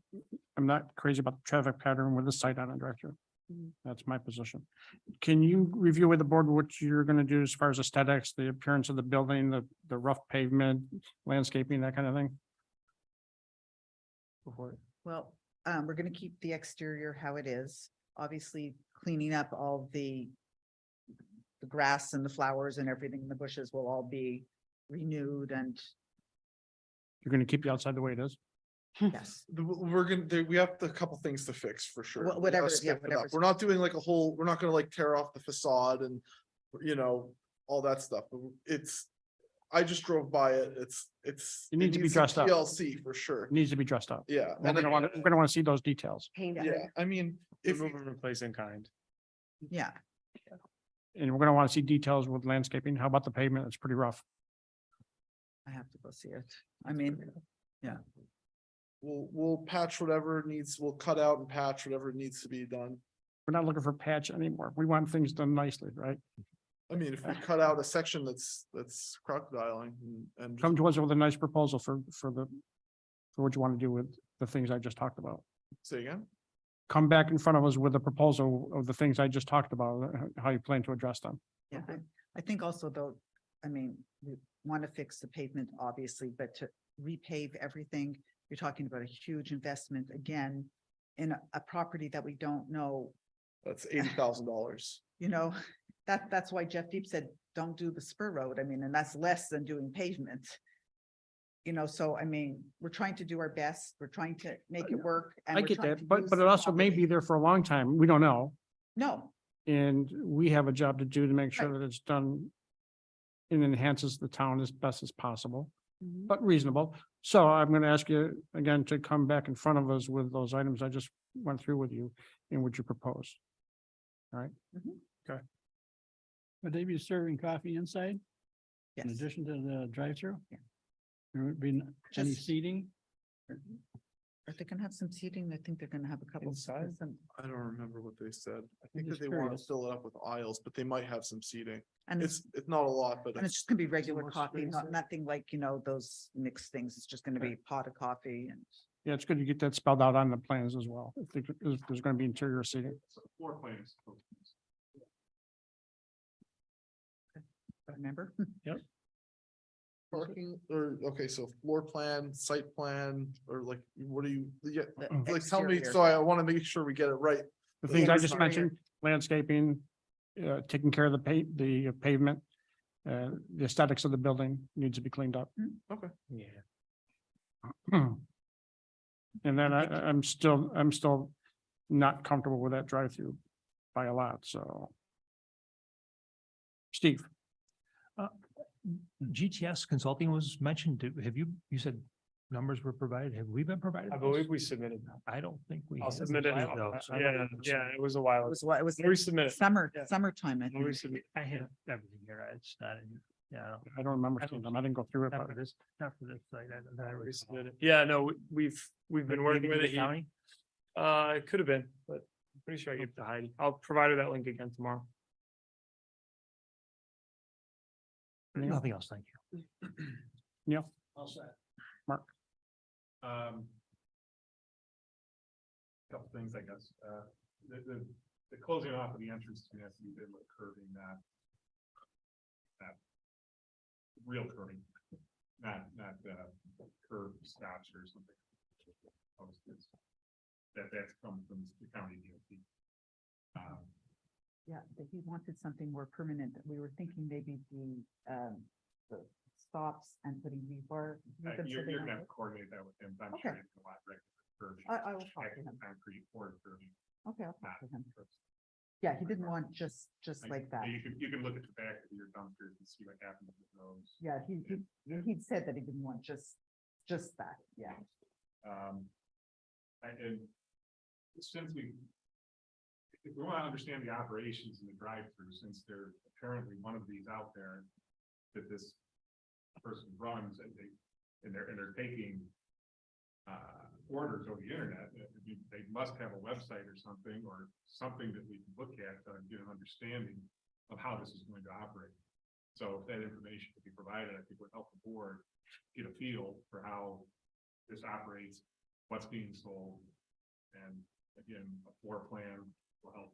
not crazy about the traffic pattern with the site on a drive-through. Mhm. That's my position. Can you review with the board what you're gonna do as far as aesthetics, the appearance of the building, the rough pavement, landscaping, that kind of thing? Before, Well, we're gonna keep the exterior how it is, obviously cleaning up all the grass and the flowers and everything, the bushes will all be renewed and you're gonna keep the outside the way it is? yes. We have a couple things to fix for sure. We gotta Whatever, yeah, step it up. whatever's- We're not doing like a whole, we're not gonna like tear off the facade and, all that stuff. But I just drove by it. It It needs to be needs some dressed up. TLC for sure. It needs to be dressed up. Yeah. We're And gonna wanna see those details. Painted. yeah, I mean, if, remove and replace in kind. Yeah, And we're gonna wanna see details with landscaping. How about the pavement? It's pretty rough. I have to go see it. I mean, yeah, we'll patch whatever needs, we'll cut out and patch whatever needs to be done. We're not looking for patch anymore. We want things done nicely, right? I mean, if we cut out a section that's crocodiling and Come to us with a nice proposal for what you want to do with the things I just talked about. say again. Come back in front of us with a proposal of the things I just talked about, how you plan to address them. yeah. I think also though, I mean, we want to fix the pavement, obviously, but to repave everything, you're talking about a huge investment again in a property that we don't know That's $80,000. You know, that's why Jeff Deep said, don't do the spur road. I mean, and that's less than doing pavement. You know, so I mean, we're trying to do our best. We're trying to make it work. and I we're get trying to that, but use it the also may be property. there for a long time. We don't know. No, And we have a job to do to make sure Right. that it's done and enhances the town as best as possible, Mhm. but reasonable. So I'm going to ask you again to come back in front of us with those items I just went through with you and what you propose. All right? Mhm. Okay. Would they be serving coffee inside yes. in addition to the drive-through? Yeah. There would be any Just- seating? Are they gonna have some seating? I think they're gonna have a couple. Inside? I don't remember what they said. I think that just they want to curious. fill it up with aisles, but they might have some seating. And it's, It's not a lot, but and it's it's, just gonna be regular more coffee, space not, there? nothing like, you know, those mixed things. It's just gonna be pot of coffee and. Yeah, it's good to get that spelled out on the plans as well. If there's going to be interior seating. Floor plans. Remember? parking or, okay, so floor plan, site plan, or like, what do you, yeah, The like, tell me, exterior. so I want to make sure we get it right. The things I just exterior. mentioned, landscaping, taking care of the pavement, the aesthetics of the building needs to be cleaned up. Okay. Yeah. And then I'm still not comfortable with that drive-through by a lot, so. Steve, GTS consulting was mentioned. Have you said numbers were provided? Have we been provided? I those? believe we submitted. I don't think we. I'll have. submit it. No, so I don't Yeah, think so. yeah, it was a while. It was what, it was We submitted. summertime, I We think. submitted. I have everything here. It's not in, yeah, I don't remember seeing them. I didn't go through it, not but for this, not for this site. I We recall. submitted. Yeah, no, we've been working Maybe with the it. County? It could have been, but I'm pretty sure I gave it to Heidi. I'll provide her that link again tomorrow. Nothing else, thank you. Neil, All set. Mark, Couple things, I guess. The closing off of the entrance to the SU bid with curving that real curving, not curb stops or something. That's come from the county DOT. Yeah, but he wanted something more permanent. We were thinking maybe the stops and putting rebar. You're gonna have to coordinate that with him. I'm Okay. sure it's a lot, right? I will talk to him. Concrete or curving. Okay, I'll talk not to him. curbs. Yeah, he didn't want just like that. You can look at the back of your dumpsters and see what happens with those. Yeah, he'd said that he didn't want just that, yeah. And since if we want to understand the operations in the drive-through, since there's apparently one of these out there that this person runs and they're taking orders over the internet, they must have a website or something that we can look at to get an understanding of how this is going to operate. So if that information could be provided, I think would help the board get a feel for how this operates, what's being sold. And again, a floor plan will help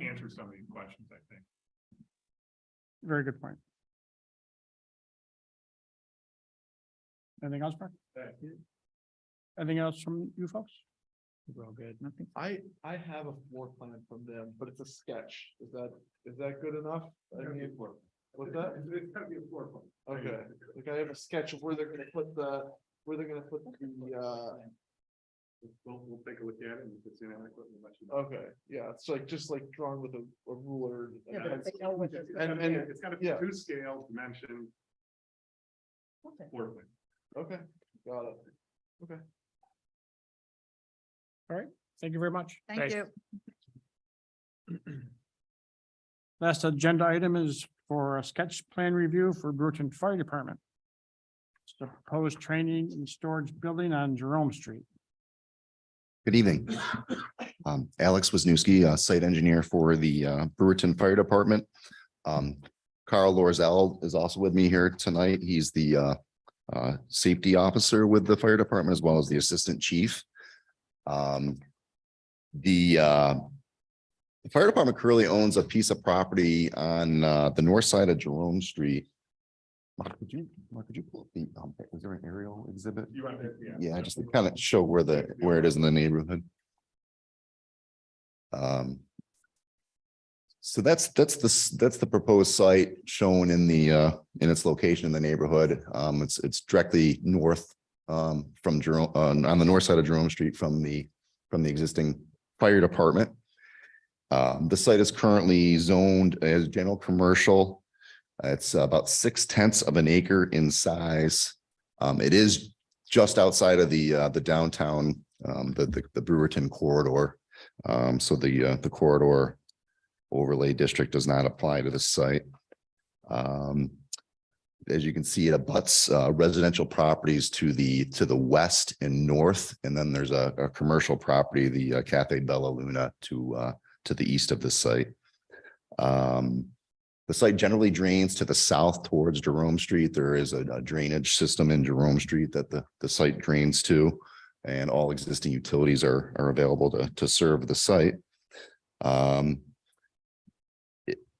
answer some of these questions, I think. very good point. Anything else, Mark? Anything else from you folks? We're all good. Nothing. I have a floor plan from them, but it's a sketch. Is that good enough? I mean, what's that? It's gotta be a floor plan. Okay, like I have a sketch of where they're gonna put the. We'll take a look at it and if it's inadequate, we'll let you know. Okay, yeah, it's like, just like drawn with a ruler. Yeah, but if they know what they're- And, It's got to yeah. be 2 scale dimension Okay. floor plan. okay, got it. Okay. Thank you very much. Thank you. Last agenda item is for a sketch plan review for Bruton Fire Department. It's the proposed training and storage building on Jerome Street. Good evening. Alex Wisniewski, site engineer for the Brewerton Fire Department. Carl Lorzell is also with me here tonight. He's the safety officer with the fire department as well as the assistant chief. The fire department currently owns a piece of property on the north side of Jerome Street. Mark, could you pull up the, is there an aerial exhibit? You want to, Yeah, just to kind of show where it is in the neighborhood. So that's the proposed site shown in the in its location in the neighborhood. It's directly north from Jerome on the north side of Jerome Street from the existing fire department. The site is currently zoned as general commercial. It's about 6/10 of an acre in size. It is just outside of the downtown, the Brewerton corridor. So the corridor overlay district does not apply to the site. As you can see, it abuts residential properties to the west and north, and then there's a commercial property, the Cafe Bella Luna, to the east of the site. The site generally drains to the south towards Jerome Street. There is a drainage system in Jerome Street that the site drains to, and all existing utilities are available to serve the site.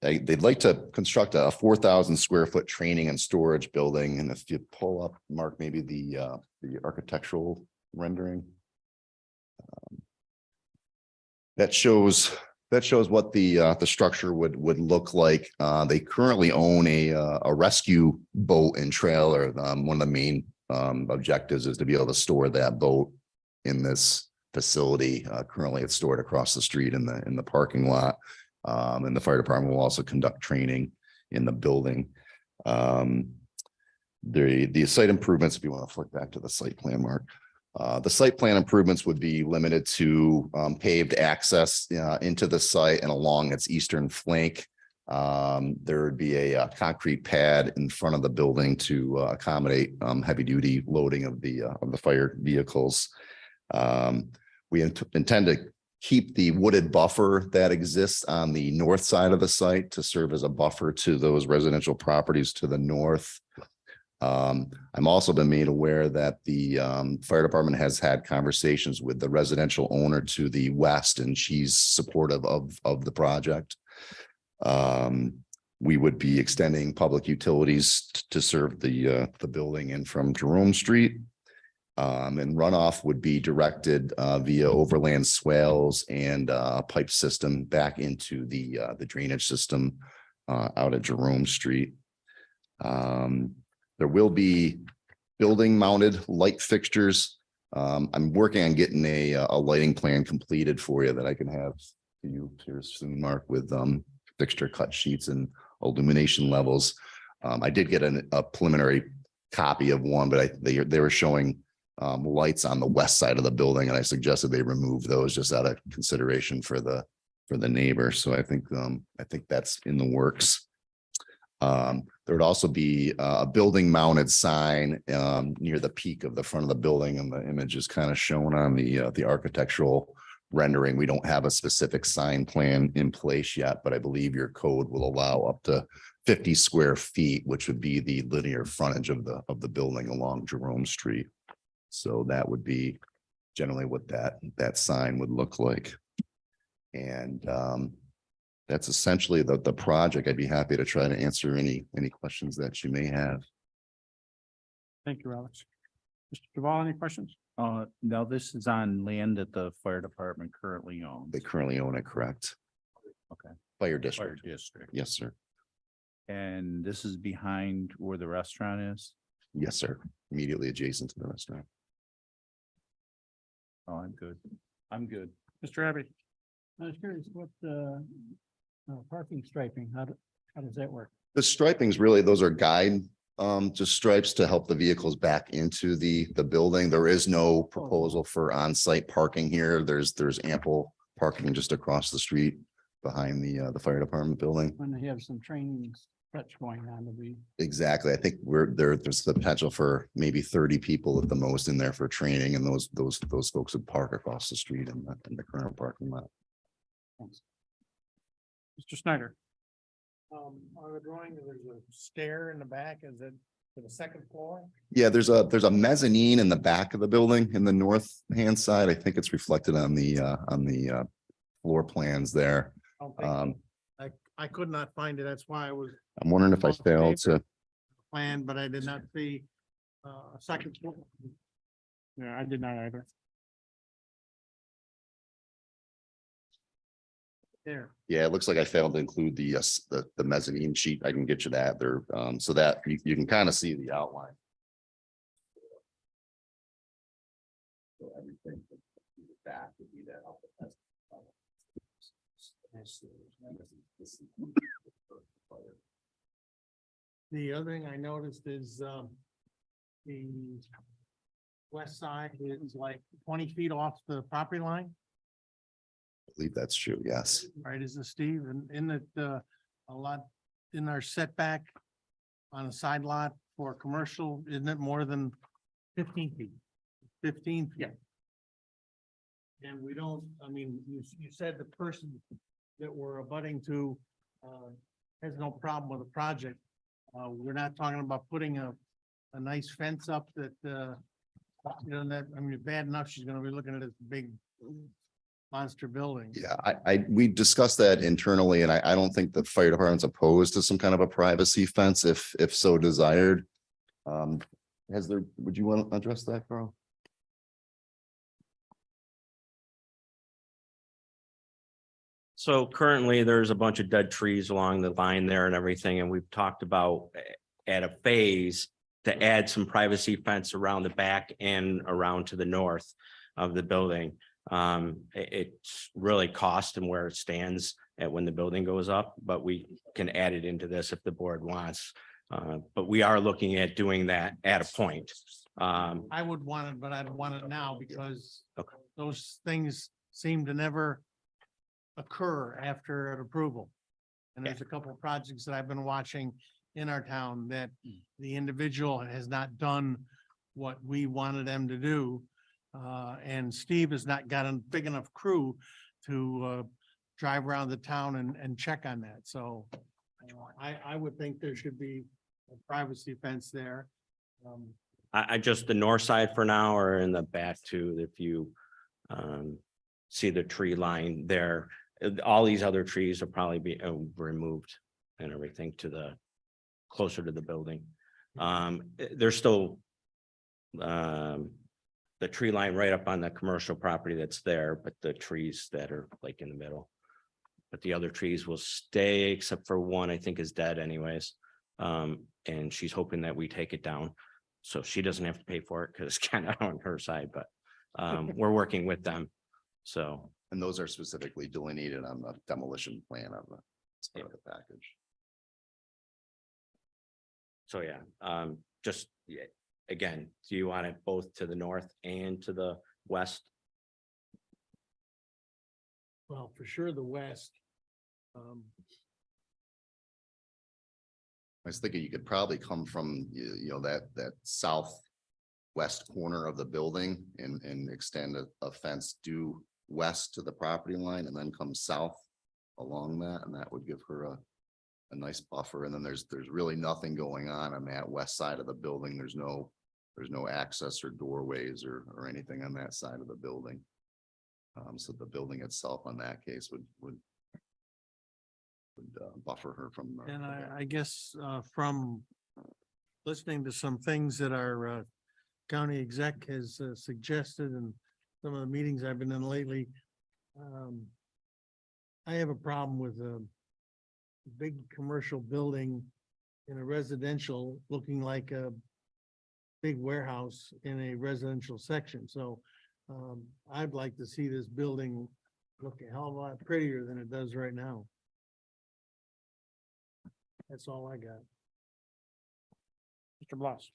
They'd like to construct a 4,000 square foot training and storage building. And if you pull up, Mark, maybe the architectural rendering. That shows what the structure would look like. They currently own a rescue boat and trailer. One of the main objectives is to be able to store that boat in this facility. Currently, it's stored across the street in the parking lot. And the fire department will also conduct training in the building. The site improvements, if you want to flick back to the site plan, Mark. The site plan improvements would be limited to paved access into the site and along its eastern flank. There would be a concrete pad in front of the building to accommodate heavy duty loading of the fire vehicles. We intend to keep the wooded buffer that exists on the north side of the site to serve as a buffer to those residential properties to the north. I'm also been made aware that the fire department has had conversations with the residential owner to the west, and she's supportive of the project. We would be extending public utilities to serve the building in from Jerome Street. And runoff would be directed via overland swales and a pipe system back into the drainage system out at Jerome Street. There will be building mounted light fixtures. I'm working on getting a lighting plan completed for you that I can have to you here soon, Mark, with fixture cut sheets and illumination levels. I did get a preliminary copy of one, but they were showing lights on the west side of the building, and I suggested they remove those just out of consideration for the neighbor. So I think that's in the works. There would also be a building mounted sign near the peak of the front of the building, and the image is kind of shown on the architectural rendering. We don't have a specific sign plan in place yet, but I believe your code will allow up to 50 square feet, which would be the linear frontage of the building along Jerome Street. So that would be generally what that sign would look like. And that's essentially the project. I'd be happy to try to answer any questions that you may have. Thank you, Alex. Mr. Duval, any questions? No, this is on land that the fire department currently owns. They currently own it, correct? Okay. Fire district. Fire district. Yes, sir. And this is behind where the restaurant is? Yes, sir. Immediately adjacent to the restaurant. Oh, I'm good. I'm good. Mr. Abbey? I was curious what parking striping, how does that work? The stripings really, those are guide just stripes to help the vehicles back into the building. There is no proposal for on-site parking here. There's ample parking just across the street behind the fire department building. When they have some training stretch going on to be. Exactly. I think there's the potential for maybe 30 people at the most in there for training, and those folks would park across the street in the current parking lot. Thanks. Mr. Snyder? On the drawing, there's a stair in the back. Is it to the second floor? Yeah, there's a mezzanine in the back of the building in the north hand side. I think it's reflected on the floor plans there. I could not find it. That's why I was I'm wondering if I failed to. planned, but I did not see a second floor. Yeah, I did not either. there. Yeah, it looks like I failed to include the mezzanine sheet. I can get you that there, so that you can kind of see the outline. So everything back would be that. The other thing I noticed is, the west side is like 20 feet off the property line, I believe that's true, yes. right? Is it, Steve? And in it, a lot in our setback on a side lot for commercial, isn't it more than 15 feet? 15 feet. And we don't, I mean, you said the person that we're abutting to, has no problem with the project. We're not talking about putting a nice fence up that, you know, that, I mean, bad enough, she's gonna be looking at this big monster building. Yeah, we discussed that internally and I don't think the fire department's opposed to some kind of a privacy fence if so desired. Would you want to address that, Carl? So currently, there's a bunch of dead trees along the line there and everything, and we've talked about at a phase to add some privacy fence around the back and around to the north of the building. It's really cost and where it stands at when the building goes up, but we can add it into this if the board wants. But we are looking at doing that at a point. I would want it, but I don't want it now because those things seem to never occur after an approval. And there's a couple of projects that I've been watching in our town that the individual has not done what we wanted them to do. And Steve has not got a big enough crew to drive around the town and check on that. So I would think there should be a privacy fence there. I just the north side for now or in the back too, if you see the tree line there, all these other trees will probably be removed and everything to the closer to the building. There's still the tree line right up on the commercial property that's there, but the trees that are like in the middle. But the other trees will stay except for one, I think is dead anyways. And she's hoping that we take it down. So she doesn't have to pay for it because it's kind of on her side, but we're working with them. So. And those are specifically delineated on the demolition plan of the package. So, yeah, just, yeah, again, do you want it both to the north and to the west? Well, for sure, the west. I was thinking you could probably come from, you know, that southwest corner of the building and extend a fence due west to the property line and then come south along that, and that would give her a nice buffer. And then there's really nothing going on that west side of the building. There's no access or doorways or anything on that side of the building. So the building itself on that case would buffer her from. And I guess from listening to some things that our county exec has suggested and some of the meetings I've been in lately, I have a problem with a big commercial building in a residential looking like a big warehouse in a residential section. So I'd like to see this building look a hell of a lot prettier than it does right now. That's all I got. Mr. Bloss.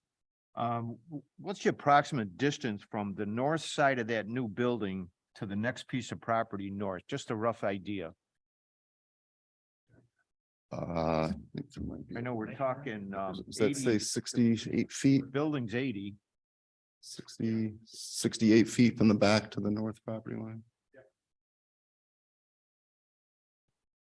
What's the approximate distance from the north side of that new building to the next piece of property north? Just a rough idea. I think there might be. I know we're talking. Does that say 68 feet? Building's 80. 68 feet from the back to the north property line?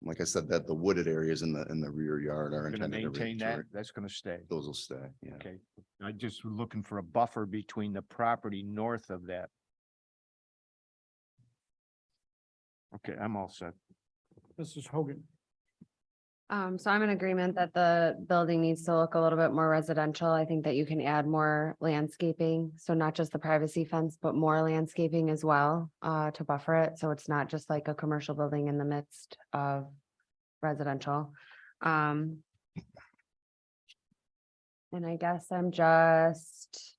Like I said, that the wooded areas in the rear yard are Going to intended to maintain that. restrict. That's going to stay. Those will stay, yeah. Okay. I just was looking for a buffer between the property north of that. Okay, I'm all set. Mrs. Hogan. So I'm in agreement that the building needs to look a little bit more residential. I think that you can add more landscaping. So not just the privacy fence, but more landscaping as well, to buffer it. So it's not just like a commercial building in the midst of residential. And I guess I'm just.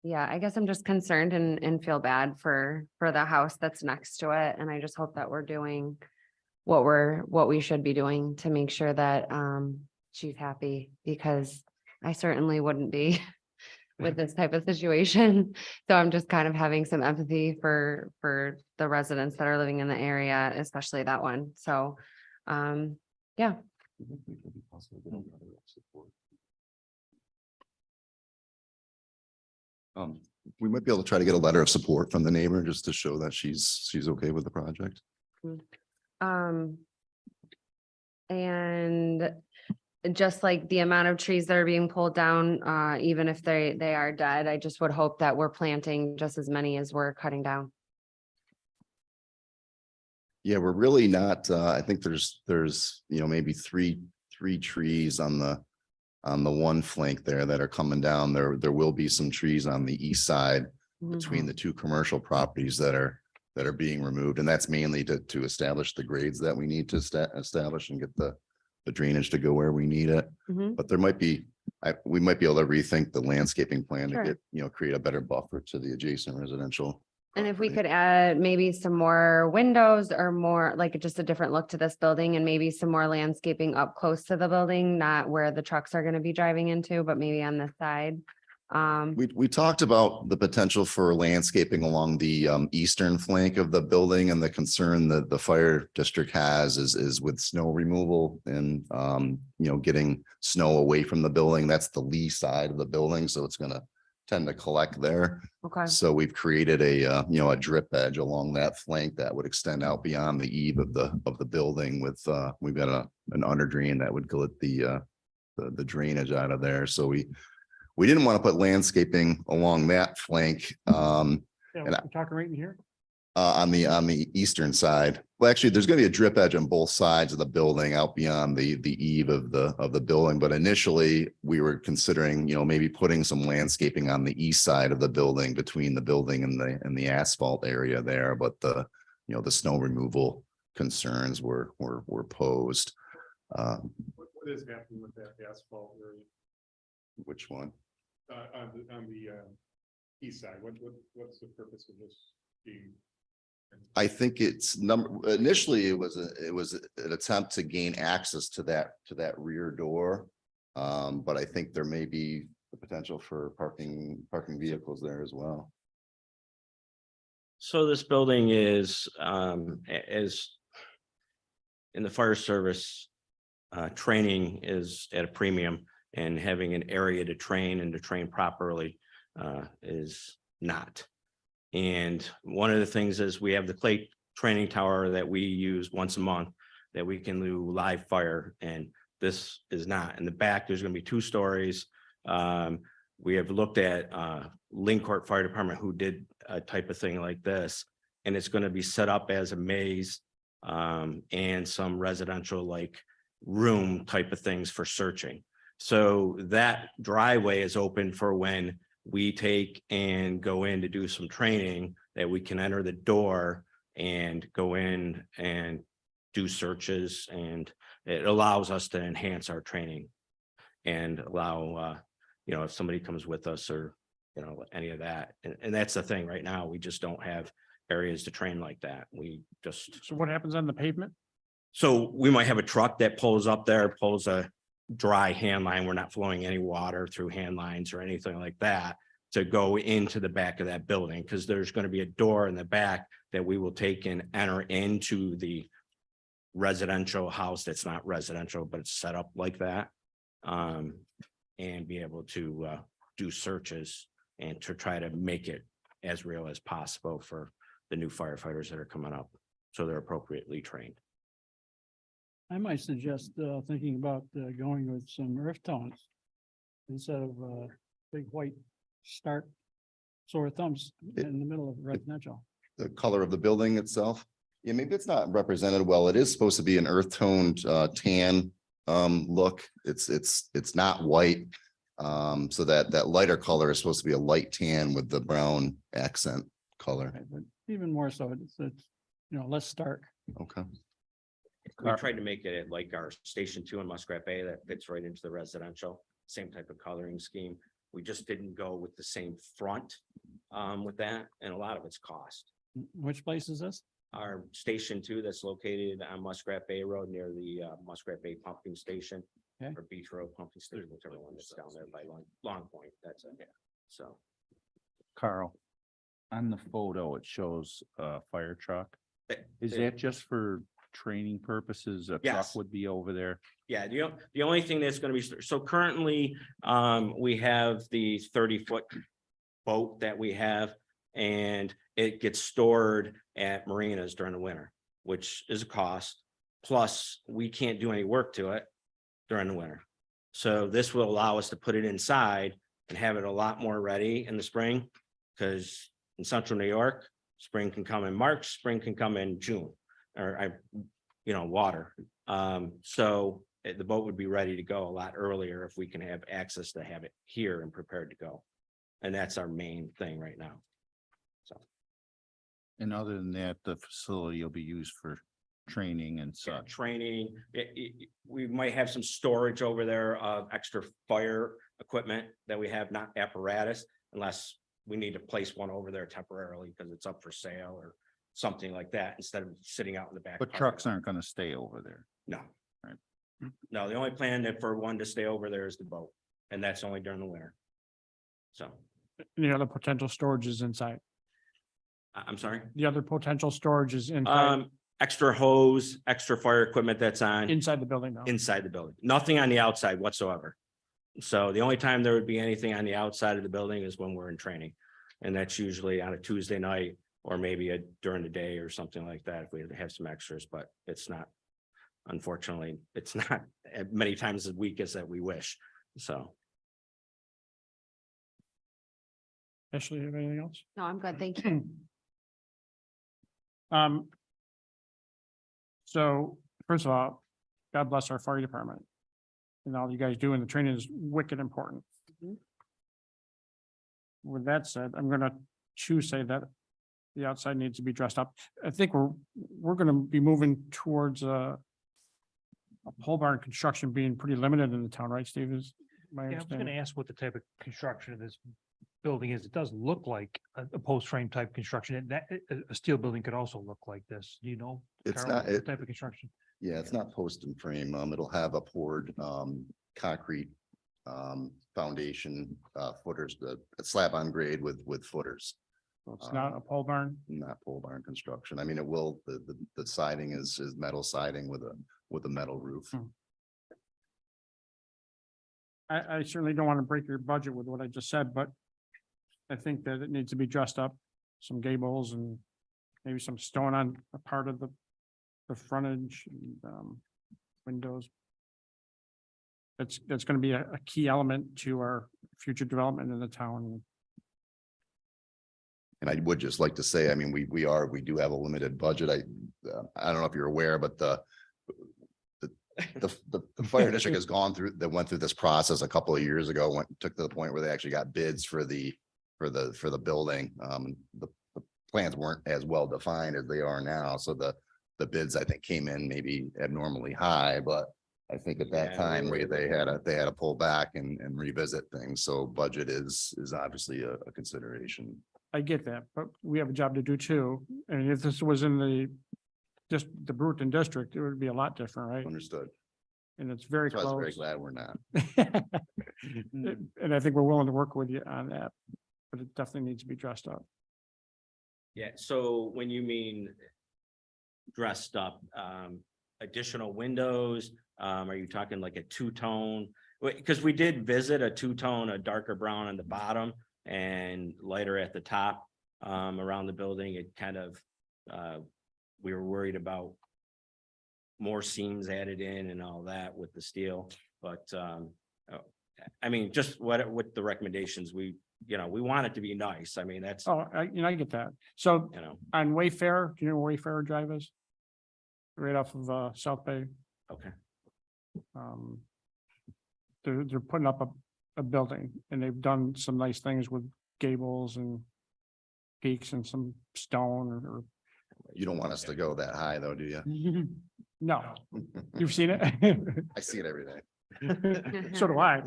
Yeah, I guess I'm just concerned and feel bad for the house that's next to it. And I just hope that we're doing what we should be doing to make sure that she's happy, because I certainly wouldn't be with this type of situation. So I'm just kind of having some empathy for the residents that are living in the area, especially that one. So yeah. We might be able to try to get a letter of support from the neighbor just to show that she's okay with the project. And just like the amount of trees that are being pulled down, even if they are dead, I just would hope that we're planting just as many as we're cutting down. Yeah, we're really not, I think there's, maybe three trees on the one flank there that are coming down. There will be some trees on the east side between the two commercial properties that are being removed. And that's mainly to establish the grades that we need to establish and get the drainage to go where we need it. But there might be, we might be able to rethink the landscaping plan Sure. to get, create a better buffer to the adjacent residential. And if we property. could add maybe some more windows or more, like just a different look to this building, and maybe some more landscaping up close to the building, not where the trucks are gonna be driving into, but maybe on this side. We talked about the potential for landscaping along the eastern flank of the building, and the concern that the fire district has is with snow removal and getting snow away from the building. That's the lee side of the building, so it's gonna tend to collect there. Okay. So we've created a drip edge along that flank that would extend out beyond the eave of the building with we've got an under drain that would glut the drainage out of there. So we didn't want to put landscaping along that flank Yeah, And we're talking right in here. on the eastern side. Well, actually, there's going to be a drip edge on both sides of the building out beyond the eave of the building. But initially, we were considering, maybe putting some landscaping on the east side of the building between the building and the asphalt area there. But the snow removal concerns were posed. What is happening with that asphalt area? Which one? On the east side, what's the purpose of this being? I think initially it was an attempt to gain access to that rear door. But I think there may be the potential for parking vehicles there as well. So this building is, as in the fire service, training is at a premium, and having an area to train and to train properly is not. And one of the things is we have the clay training tower that we use once a month that we can do live fire, and this is not. In the back, there's going to be 2 stories. We have looked at Lincourt Fire Department, who did a type of thing like this, and it's going to be set up as a maze and some residential like room type of things for searching. So that driveway is open for when we take and go in to do some training, that we can enter the door and go in and do searches, and it allows us to enhance our training and allow, if somebody comes with us or, any of that. And that's the thing right now, we just don't have areas to train like that. We just. So what happens on the pavement? So we might have a truck that pulls up there, pulls a dry hand line. We're not flowing any water through hand lines or anything like that to go into the back of that building, because there's going to be a door in the back that we will take and enter into the residential house that's not residential, but it's set up like that. And be able to do searches and to try to make it as real as possible for the new firefighters that are coming up, so they're appropriately trained. I might suggest thinking about going with some earth tones instead of big white sore thumbs in the middle of residential. The color of the building itself. Yeah, maybe it's not represented well. It is supposed to be an earth toned tan look. It's not white. So that lighter color is supposed to be a light tan with the brown accent color. Right, but even more so, it's, you know, less stark. Okay. We tried to make it like our Station 2 in Muskrat Bay that fits right into the residential, same type of coloring scheme. We just didn't go with the same front with that, and a lot of it's cost. Which place is this? Our Station 2 that's located on Muskrat Bay Road near the Muskrat Bay Pumping Station. Okay. Or Beach Road Pumping Station, whichever one that's down there by Long Point, that's it, so. Carl, on the photo, it shows a fire truck. Is it- that just for training purposes? A truck Yes. would be over there? Yeah, the only thing that's gonna be, so currently, we have the 30-foot boat that we have. And it gets stored at marinas during the winter, which is a cost. Plus, we can't do any work to it during the winter. So this will allow us to put it inside and have it a lot more ready in the spring. Because in central New York, spring can come in March, spring can come in June, water. So the boat would be ready to go a lot earlier if we can have access to have it here and prepared to go. And that's our main thing right now. And other than that, the facility will be used for training and Yeah, such. training, we might have some storage over there of extra fire equipment that we have, not apparatus, unless we need to place one over there temporarily because it's up for sale or something like that, instead of sitting out in the back. But parking trucks lot. aren't gonna stay over there. No. Right. No, the only plan that for one to stay over there is the boat, and that's only during the winter. So, The other potential storage is inside. I'm sorry, The other potential storage is inside, extra hose, extra fire equipment that's on. inside the building now. Inside the building, nothing on the outside whatsoever. So the only time there would be anything on the outside of the building is when we're in training. And that's usually on a Tuesday night or maybe during the day or something like that, if we have some extras, but it's not. Unfortunately, it's not many times a week as that we wish, so. Ashley, you have anything else? No, I'm good. Thank you. So first of all, God bless our fire department. And all you guys do in the training is wicked important. Mhm. With that said, I'm gonna say that the outside needs to be dressed up. I think we're gonna be moving towards a pole barn construction being pretty limited in the town, right, Steve? Is my Yeah, I was gonna understanding? ask what the type of construction of this building is. It does look like a post frame type construction, and that a steel building could also look like this. Do you know? It's Carol, not- what it- Type of construction. Yeah, it's not post and frame. It'll have a poured concrete foundation footers, the slab on grade with footers. So it's not a pole barn. Not pole barn construction. I mean, it will, the siding is metal siding with a metal roof. I certainly don't want to break your budget with what I just said, but I think that it needs to be dressed up, some gables and maybe some stone on a part of the frontage and windows. That's going to be a key element to our future development in the town. And I would just like to say, I mean, we do have a limited budget. I don't know if you're aware, but the fire district has went through this process a couple of years ago, took to the point where they actually got bids for the building. The plans weren't as well defined as they are now. So the bids, I think, came in maybe abnormally high, but I think at that Yeah, time we they had to pull back and revisit things. So budget is obviously a consideration. I get that, but we have a job to do too. And if this was in just the Brewerton district, it would be a lot different, right? Understood. And it's very So I was very close. glad we're not. And I think we're willing to work with you on that, but it definitely needs to be dressed up. Yeah, so when you mean dressed up, additional windows, are you talking like a two-tone? Because we did visit a two-tone, a darker brown on the bottom and lighter at the top, around the building. It kind of, we were worried about more seams added in and all that with the steel, but, I mean, just what the recommendations, we we want it to be nice. I mean, that's, Oh, I get that. So you know, on Wayfair, do you know where Wayfair Drive is? Right off of South Bay. okay. Um. They're putting up a building and they've done some nice things with gables and peaks and some stone or. You don't want us to go that high though, do you? No, you've seen it? I see it every day. So do I.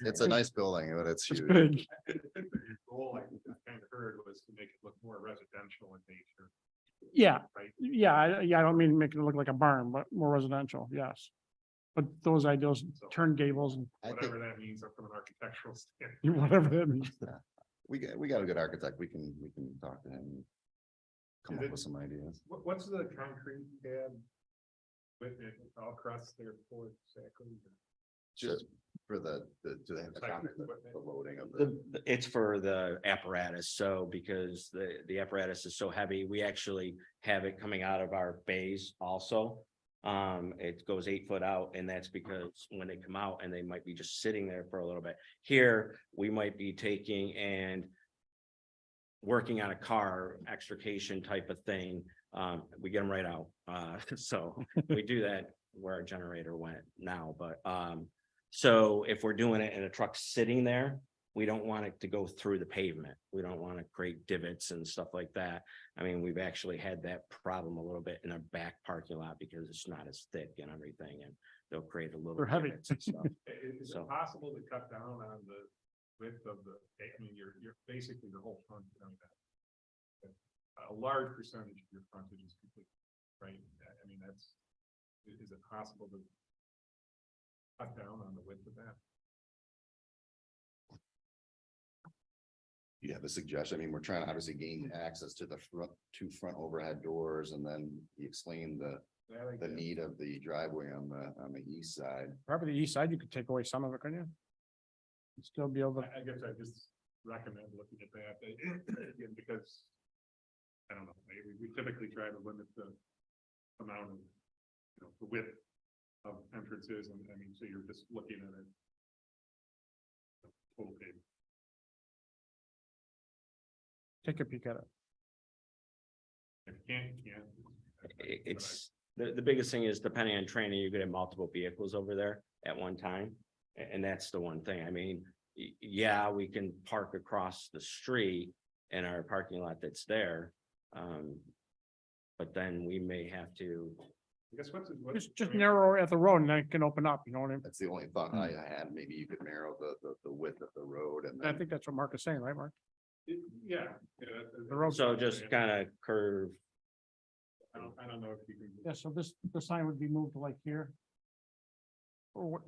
It's a nice building, but it's It's huge. big. The goal I kind of heard was to make it look more residential in nature. Yeah, Right. yeah, I don't mean to make it look like a barn, but more residential, yes. But those ideals, turn gables and I think Whatever that means from an architectural standpoint. whatever that means. we got a good architect. We can talk to him. and Come Is up it- with some ideas. What's the concrete pad with it all across there for exactly? Just for do they have the Like concrete, equipment. the loading of the. It's for the apparatus. So because the apparatus is so heavy, we actually have it coming out of our bays also. It goes 8 foot out, and that's because when they come out and they might be just sitting there for a little bit. Here, we might be taking and working on a car extrication type of thing. We get them right out. So we do that where our generator went now, but so if we're doing it and a truck's sitting there, we don't want it to go through the pavement. We don't want to create divots and stuff like that. I mean, we've actually had that problem a little bit in our back parking lot because it's not as thick and everything, and they'll create a little. They're heavy. divots and stuff. Is So- it possible to cut down on the width of I mean, you're basically the whole front. A large percentage of your frontage is complete, right? I mean, is it possible to cut down on the width of that? You have a suggestion? I mean, we're trying to obviously gain access to the two front overhead doors, and then you explain the need of the driveway on the east side. Probably the east side, you could take away some of it, couldn't you? You'd Still be able to, I guess I just recommend looking at that, again, because I don't know, maybe we typically try to limit the amount of, the width of entrances, and I mean, so you're just looking at it. Total pavement. take a peek at it. If you can't, you can't. It's, the biggest thing is depending on training, you're gonna have multiple vehicles over there at one time. And that's the one thing. I mean, yeah, we can park across the street in our parking lot that's there. But then we may have to, I guess what's. Just narrow at the road and then it can open up, you know what I mean? That's the only thought I had. Maybe you could narrow the width of the road and I then. think that's what Mark is saying, right, Mark? Yeah. The road. so just kind of curve. I don't know if you can. Yeah, so the sign would be moved to like here. Or,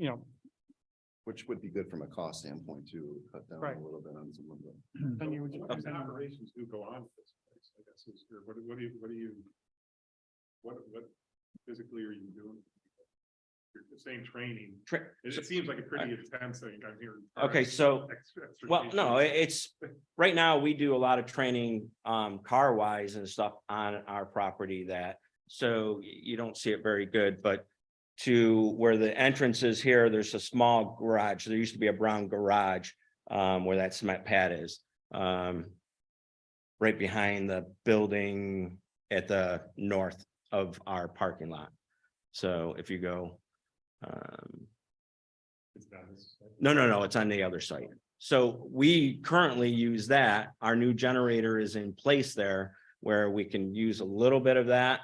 Which would be good from a cost standpoint too, cut down Right. a little bit on some of the. then you would. What kind of operations do go on with this place, I guess, is, or what physically are you doing? You're saying training, it seems like a pretty intense thing, I'm hearing. Okay, so, well, no, it's, right now, we do a lot of training, car wise and stuff on our property that, so you don't see it very good, but to where the entrance is here, there's a small garage. There used to be a brown garage, where that cement pad is. Right behind the building at the north of our parking lot. So if you go, no, it's on the other side. So we currently use that. Our new generator is in place there where we can use a little bit of that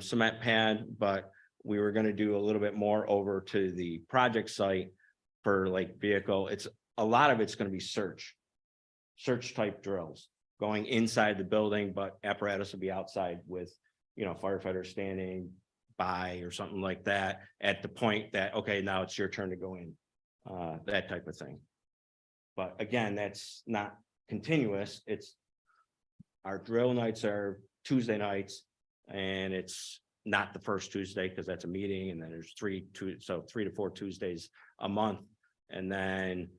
cement pad, but we were going to do a little bit more over to the project site for like vehicle. It's a lot of it's going to be search type drills going inside the building, but apparatus will be outside with, firefighters standing by or something like that at the point that, okay, now it's your turn to go in, that type of thing. But again, that's not continuous. It's our drill nights are Tuesday nights, and it's not the first Tuesday because that's a meeting, and then there's 3 to 4 Tuesdays a month, and then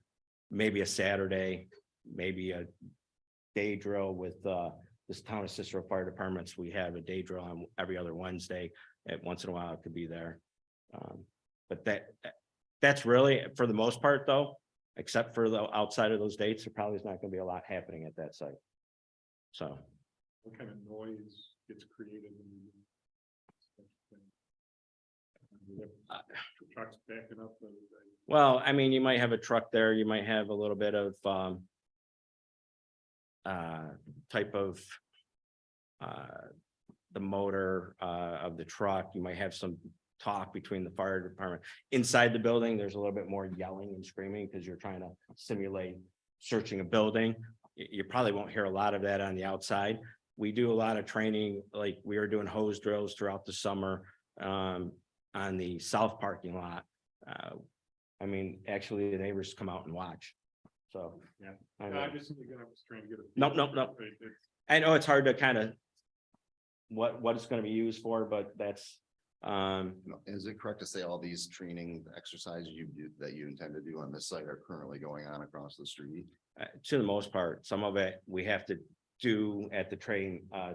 maybe a Saturday, maybe a day drill with this town of Cicero Fire Departments. We have a day drill on every other Wednesday. At once in a while, it could be there. But that's really, for the most part, though, except for the outside of those dates, there probably is not gonna be a lot happening at that site. So, What kind of noise gets created when you? Trucks backing up. well, I mean, you might have a truck there, you might have a little bit of, type of, the motor, of the truck, you might have some talk between the fire department. Inside the building, there's a little bit more yelling and screaming because you're trying to simulate searching a building. You probably won't hear a lot of that on the outside. We do a lot of training, like we were doing hose drills throughout the summer, on the south parking lot. I mean, actually, the neighbors come out and watch. So. Yeah. I I know. just, again, I was trying to get a. Nope, feel nope, nope. for it. It's- I know it's hard to kind of what it's gonna be used for, but that's, Is it correct to say all these training exercises that you intend to do on this site are currently going on across the street? to the most part, some of it we have to do at the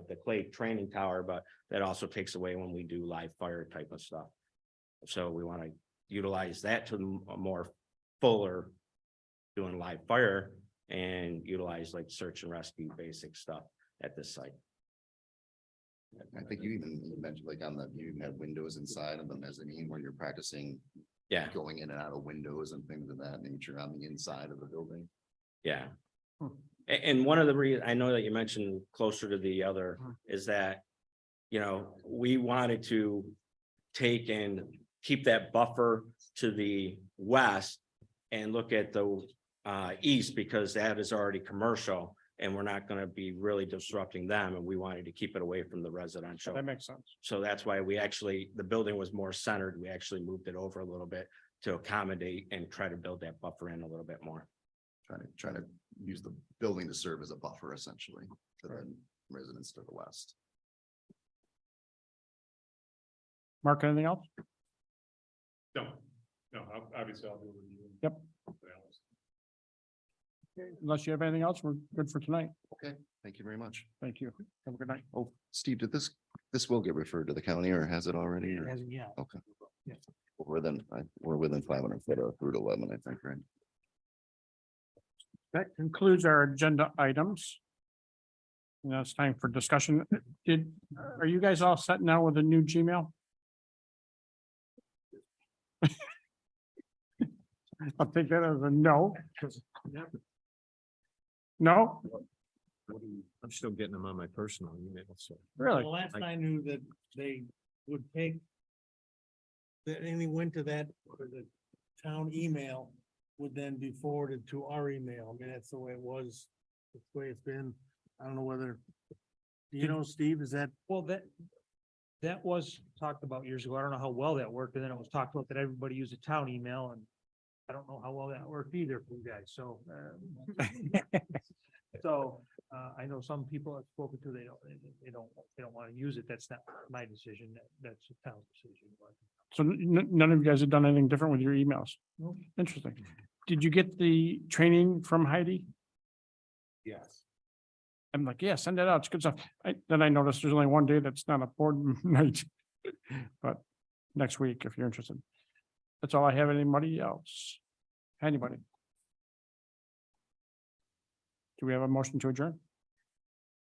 the Clay Training Tower, but that also takes away when we do live fire type of stuff. So we want to utilize that to a more fuller doing live fire and utilize like search and rescue basic stuff at this site. I think you mentioned like you even have windows inside of the mezzanine where you're practicing Yeah, going in and out of windows and things of that nature on the inside of the building. yeah. And one of the reasons, I know that you mentioned closer to the other, is that, you know, we wanted to take and keep that buffer to the west and look at the east, because that is already commercial and we're not gonna be really disrupting them, and we wanted to keep it away from the residential. That makes sense. So that's why we actually, the building was more centered. We actually moved it over a little bit to accommodate and try to build that buffer in a little bit more. Trying to use the building to serve as a buffer essentially for the residents to the west. Mark, anything else? No, obviously I'll do a review. Yep. Unless you have anything else, we're good for tonight. Okay, thank you very much. Thank you. Have a good night. Oh, Steve, did this will get referred to the county or has it already? or- Yeah. Okay. Yeah. We're within 500 foot of Route 11, I think, right? That concludes our agenda items. Now it's time for discussion. Are you guys all set now with a new Gmail? I'll take that as a no. No, I'm still getting them on my personal email, so. really? The last I knew that they would take. That any went to that, or the town email would then be forwarded to our email. I mean, that's the way it was, that's the way it's been. I don't know whether. Do you know, Steve, is that? Well, that was talked about years ago. I don't know how well that worked. And then it was talked about that everybody used a town email, and I don't know how well that worked either for you guys. So, I know some people I've spoken to, they don't want to use it. That's not my decision. That's the town's decision. So none of you guys have done anything different with your emails? Nope. Interesting. Did you get the training from Heidi? Yes. I'm like, yeah, send that out. It's good stuff. Then I noticed there's only one day that's not a board night. But next week, if you're interested. That's all I have. Anybody else? Anybody? Do we have a motion to adjourn?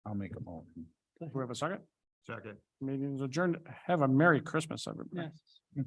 I'll make a motion. Do we have a second? Second. Meeting is adjourned. Have a Merry Christmas, everybody. Yes.